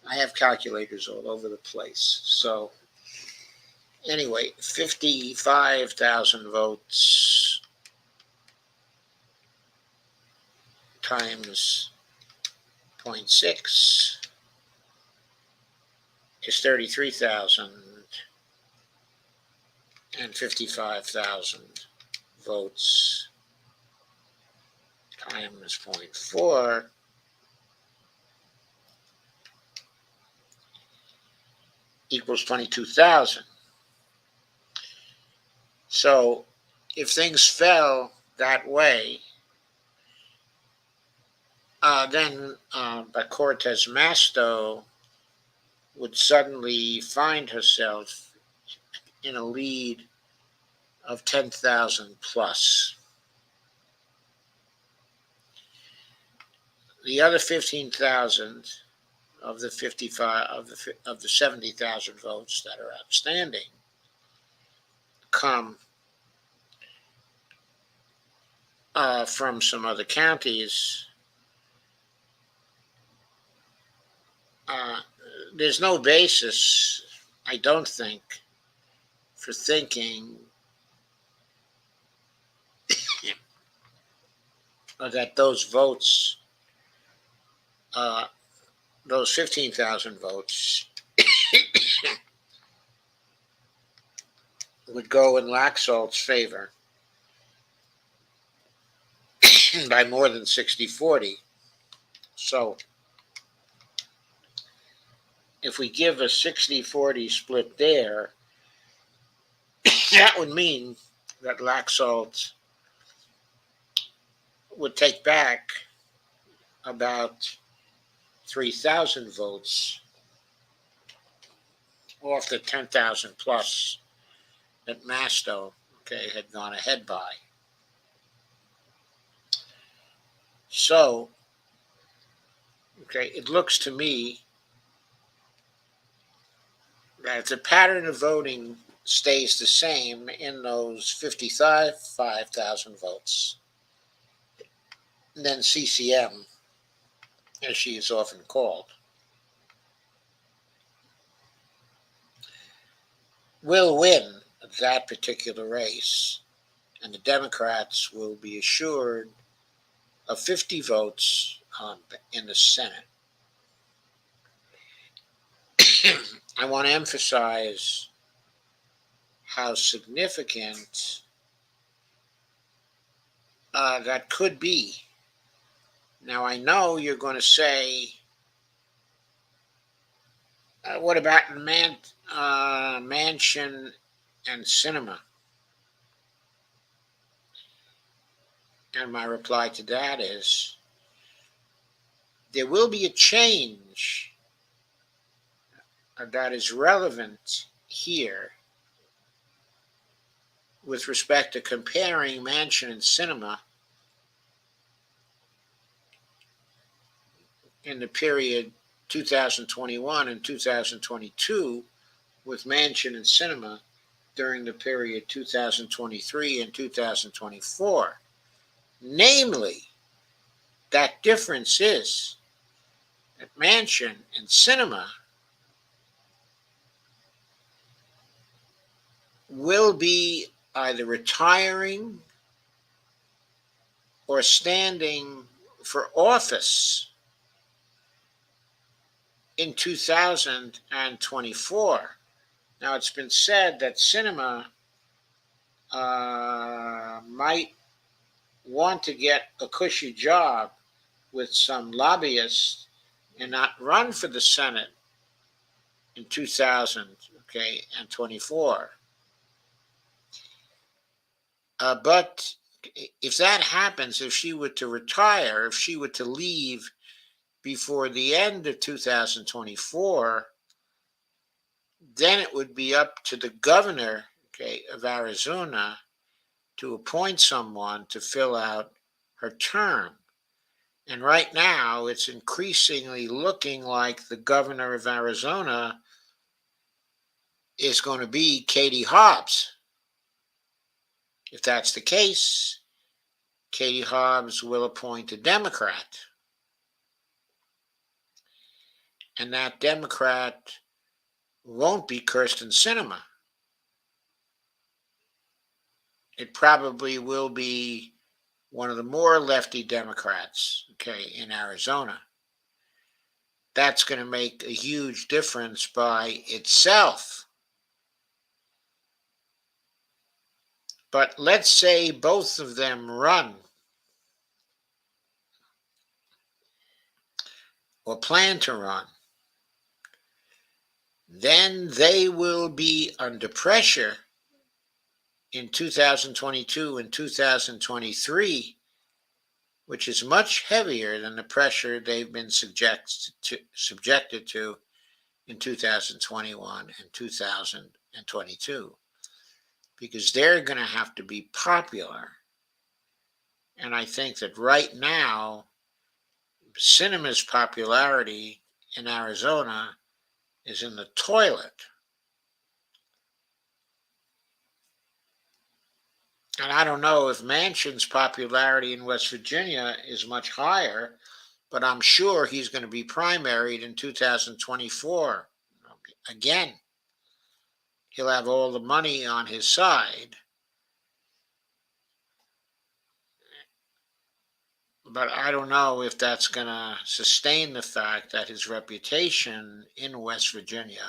I have calculators all over the place. So anyway, 55,000 votes times 0.6 is 33,000, and 55,000 votes times 0.4 equals 22,000. So if things fell that way, then the Cortez Masto would suddenly find herself in a lead of 10,000 plus. The other 15,000 of the 55 of the 70,000 votes that are outstanding come from some other counties. There's no basis, I don't think, for thinking that those votes, uh, those 15,000 votes, would go in Laxalt's favor by more than 60-40. So if we give a 60-40 split there, that would mean that Laxalt would take back about 3,000 votes off the 10,000 plus that Masto, okay, had gone ahead by. So, okay, it looks to me that if the pattern of voting stays the same in those 55,000 votes, then CCM, as she is often called, will win that particular race, and the Democrats will be assured of 50 votes in the Senate. I want to emphasize how significant that could be. Now, I know you're going to say, what about Manchin and Sinema? And my reply to that is, there will be a change that is relevant here with respect to comparing Manchin and Sinema in the period 2021 and 2022 with Manchin and Sinema during the period 2023 and 2024. Namely, that difference is that Manchin and Sinema will be either retiring or standing for office in 2024. Now, it's been said that Sinema might want to get a cushy job with some lobbyists and not run for the Senate in 2024. But if that happens, if she were to retire, if she were to leave before the end of 2024, then it would be up to the governor, okay, of Arizona to appoint someone to fill out her term. And right now, it's increasingly looking like the governor of Arizona is going to be Katie Hobbs. If that's the case, Katie Hobbs will appoint a Democrat. And that Democrat won't be Kyrsten Sinema. It probably will be one of the more lefty Democrats, okay, in Arizona. That's going to make a huge difference by itself. But let's say both of them run or plan to run. Then they will be under pressure in 2022 and 2023, which is much heavier than the pressure they've been subjected to in 2021 and 2022, because they're going to have to be popular. And I think that right now, cinema's popularity in Arizona is in the toilet. And I don't know if Manchin's popularity in West Virginia is much higher, but I'm sure he's going to be primaried in 2024 again. He'll have all the money on his side. But I don't know if that's going to sustain the fact that his reputation in West Virginia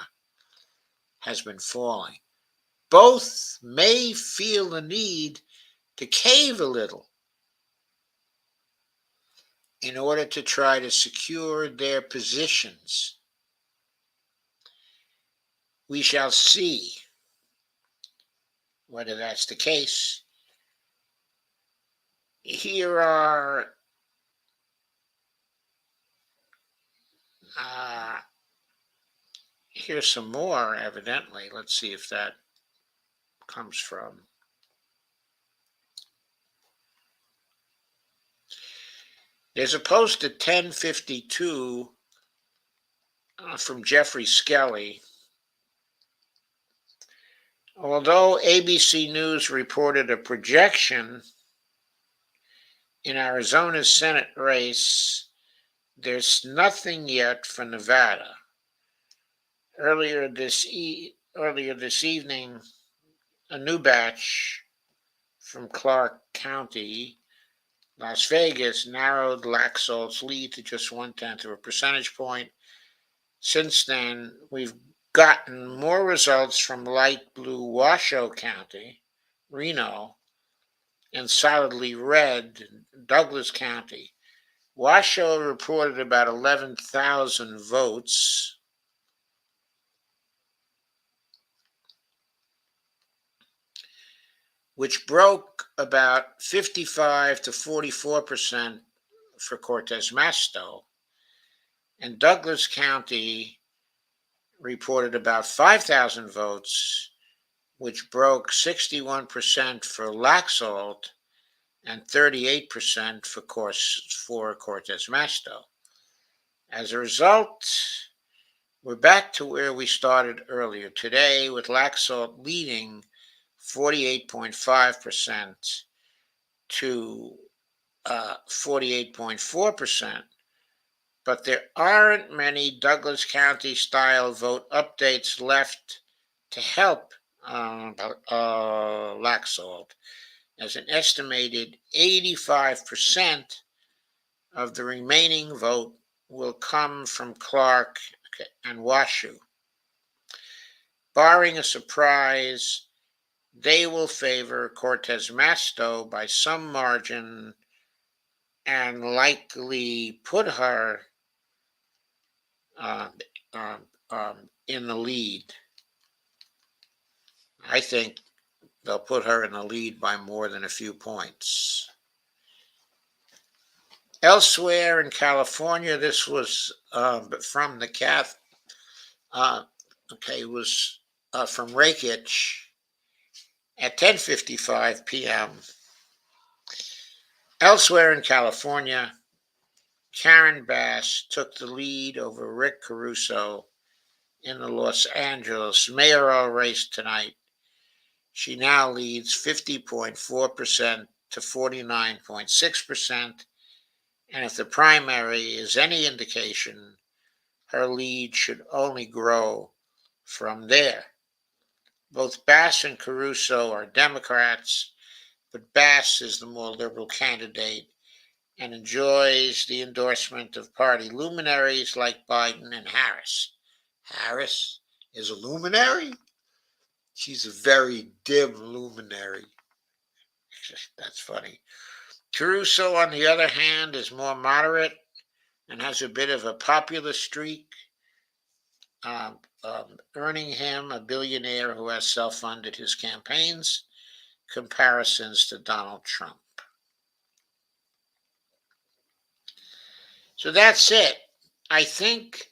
has been falling. Both may feel the need to cave a little in order to try to secure their positions. We shall see whether that's the case. Here's some more, evidently. Let's see if that comes from. There's a post at 10:52 from Jeffrey Skelly. Although ABC News reported a projection in Arizona's Senate race, there's nothing yet for Nevada. Earlier this evening, a new batch from Clark County, Las Vegas, narrowed Laxalt's lead to just 1/10 of a percentage point. Since then, we've gotten more results from light blue Washoe County, Reno, and solidly red Douglas County. Washoe reported about 11,000 votes. Which broke about 55 to 44% for Cortez Masto. And Douglas County reported about 5,000 votes, which broke 61% for Laxalt and 38% for Cortez Masto. As a result, we're back to where we started earlier today, with Laxalt leading 48.5% to 48.4%. But there aren't many Douglas County style vote updates left to help Laxalt, as an estimated 85% of the remaining vote will come from Clark and Washoe. Barring a surprise, they will favor Cortez Masto by some margin and likely put her in the lead. I think they'll put her in the lead by more than a few points. Elsewhere in California, this was from the Cath. Was from Rakich at 10:55 p.m. Elsewhere in California, Karen Bass took the lead over Rick Caruso in the Los Angeles mayoral race tonight. She now leads 50.4% to 49.6%, and if the primary is any indication, her lead should only grow from there. Both Bass and Caruso are Democrats, but Bass is the more liberal candidate and enjoys the endorsement of party luminaries like Biden and Harris. Harris is a luminary? She's a very dim luminary. That's funny. Caruso, on the other hand, is more moderate and has a bit of a populist streak, earning him a billionaire who has self-funded his campaigns. comparisons to Donald Trump. So that's it. I think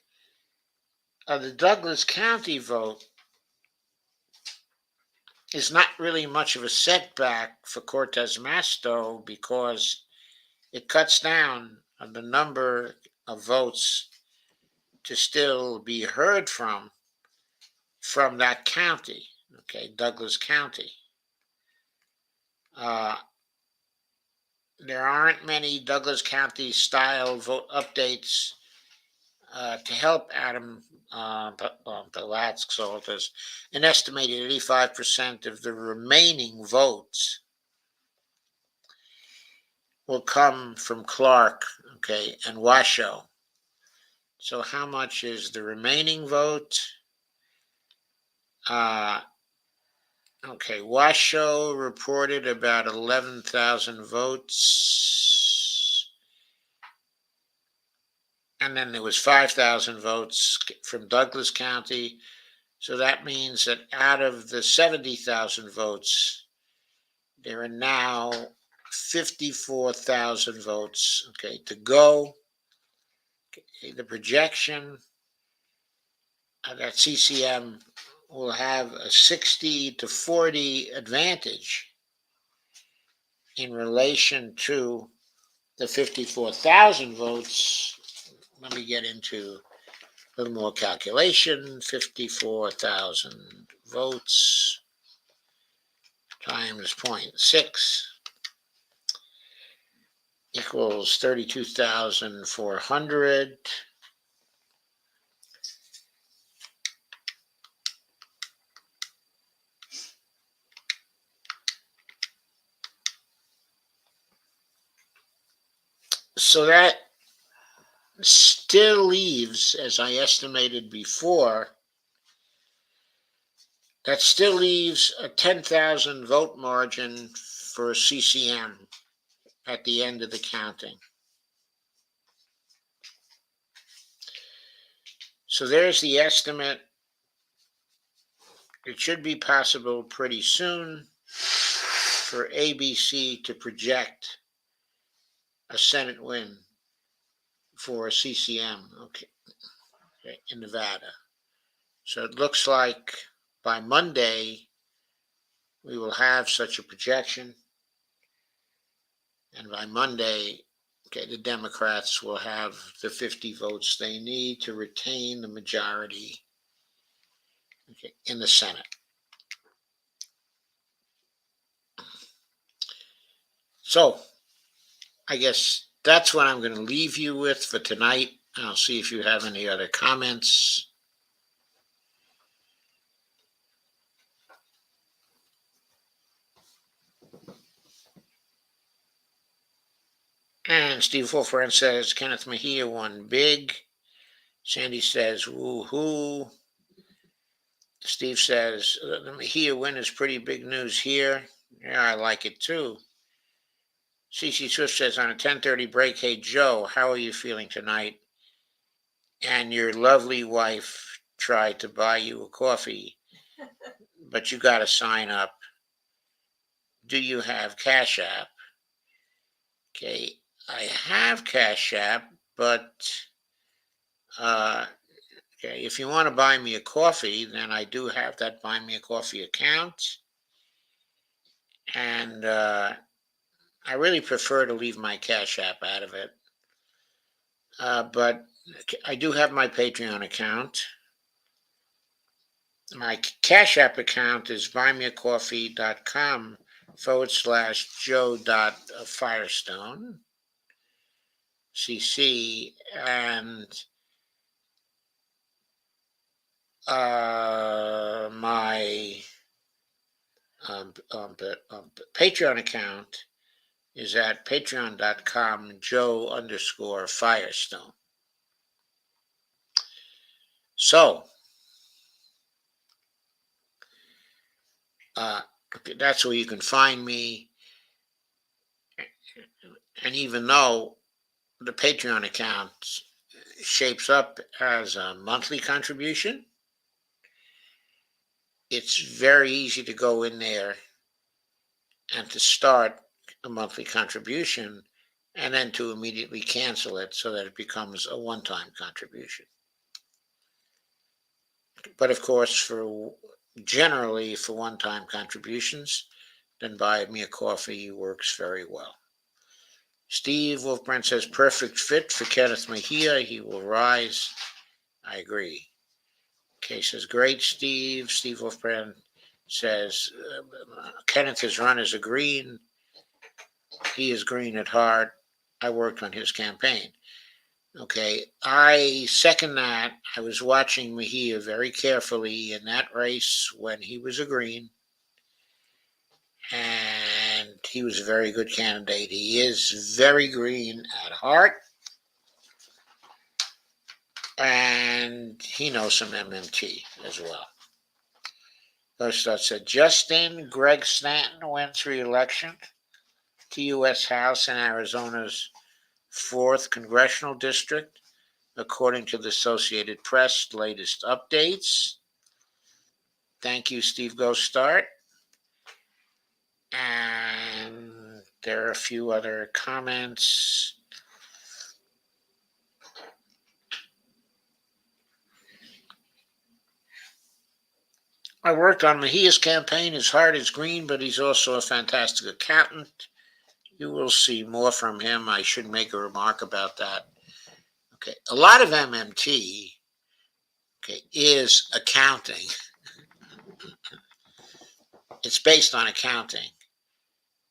the Douglas County vote is not really much of a setback for Cortez Masto because it cuts down on the number of votes to still be heard from that county, okay, Douglas County. There aren't many Douglas County style vote updates to help Adam Palatzk. So there's an estimated 85% of the remaining votes will come from Clark, okay, and Washoe. So how much is the remaining vote? Okay, Washoe reported about 11,000 votes. And then there was 5,000 votes from Douglas County. So that means that out of the 70,000 votes, there are now 54,000 votes, okay, to go. Okay, the projection that CCM will have a 60 to 40 advantage in relation to the 54,000 votes. Let me get into a little more calculation. 54,000 votes times 0.6 equals 32,400. So that still leaves, as I estimated before, that still leaves a 10,000 vote margin for CCM at the end of the counting. So there's the estimate. It should be possible pretty soon for ABC to project a Senate win for CCM, okay, in Nevada. So it looks like by Monday we will have such a projection, and by Monday, okay, the Democrats will have the 50 votes they need to retain the majority, okay, in the Senate. So I guess that's what I'm going to leave you with for tonight. I'll see if you have any other comments. And Steve Wolfram says Kenneth Mejia won big. Sandy says woohoo. Steve says the Mejia win is pretty big news here. Yeah, I like it too. CC Swift says on a 10:30 break, hey Joe, how are you feeling tonight? And your lovely wife tried to buy you a coffee, but you got to sign up. Do you have Cash App? Okay, I have Cash App, but okay, if you want to buy me a coffee, then I do have that Buy Me a Coffee account. And I really prefer to leave my Cash App out of it. But I do have my Patreon account. My Cash App account is buymeacoffee.com/Joe.Firestone. CC, and my Patreon account is at patreon.com/Joe_Firestone. So that's where you can find me. And even though the Patreon account shapes up as a monthly contribution, it's very easy to go in there and to start a monthly contribution and then to immediately cancel it so that it becomes a one-time contribution. But of course, generally for one-time contributions, then buy me a coffee works very well. Steve Wolfbrand says perfect fit for Kenneth Mejia. He will rise. I agree. Kay says great, Steve. Steve Wolfbrand says Kenneth has run as a green. He is green at heart. I worked on his campaign. Okay, I second that. I was watching Mejia very carefully in that race when he was a green, and he was a very good candidate. He is very green at heart, and he knows some MMT as well. First, said Justin Greg Stanton wins re-election to U.S. House in Arizona's 4th Congressional District, according to the Associated Press latest updates. Thank you, Steve Go Start. And there are a few other comments. I worked on Mejia's campaign. His heart is green, but he's also a fantastic accountant. You will see more from him. I should make a remark about that. Okay, a lot of MMT, is accounting. It's based on accounting.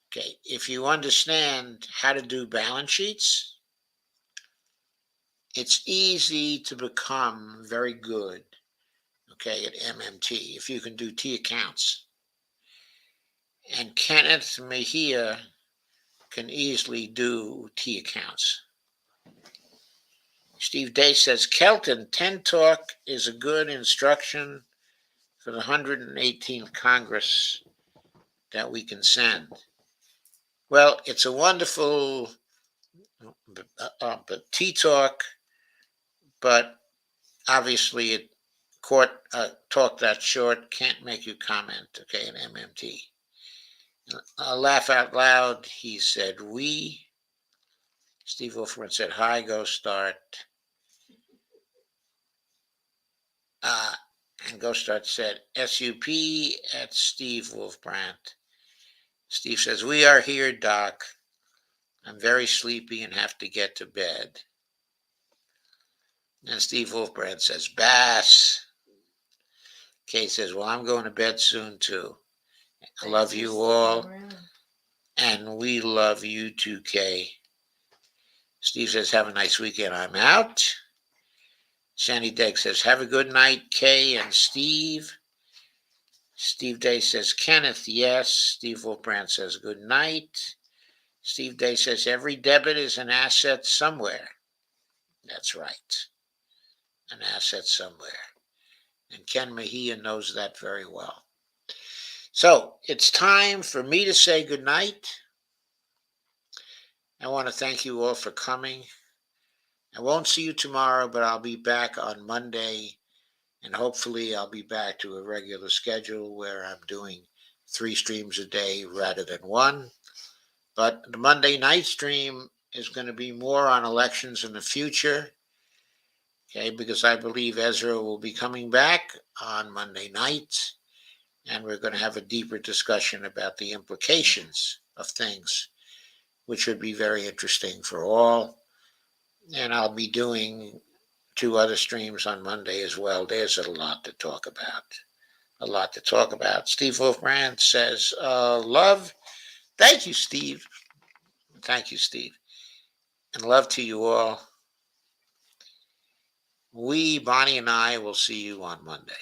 Okay, if you understand how to do balance sheets, it's easy to become very good, at MMT, if you can do T accounts. And Kenneth Mejia can easily do T accounts. Steve Day says, Kelton, 10 Talk is a good instruction for the 118th Congress that we can send. Well, it's a wonderful T Talk, but obviously it talk that short can't make you comment, in MMT. Laugh out loud, he said, we. Steve Wolfman said, hi, go start. And Go Start said, SUP at Steve Wolfbrandt. Steve says, we are here, Doc. I'm very sleepy and have to get to bed. And Steve Wolfbrand says, Bass. Kay says, well, I'm going to bed soon, too. I love you all. And we love you too, Kay. Steve says, have a nice weekend. I'm out. Sandy Degg says, have a good night, Kay and Steve. Steve Day says, Kenneth, yes. Steve Wolfbrand says, good night. Steve Day says, every debit is an asset somewhere. That's right. An asset somewhere. And Ken Mejia knows that very well. So it's time for me to say good night. I want to thank you all for coming. I won't see you tomorrow, but I'll be back on Monday. And hopefully I'll be back to a regular schedule where I'm doing 3 streams a day rather than 1. But the Monday night stream is going to be more on elections in the future. Because I believe Ezra will be coming back on Monday night. And we're going to have a deeper discussion about the implications of things, which would be very interesting for all. And I'll be doing 2 other streams on Monday as well. There's a lot to talk about. Steve Wolfbrand says, love. Thank you, Steve. Thank you, Steve. And love to you all. We, Bonnie and I, will see you on Monday.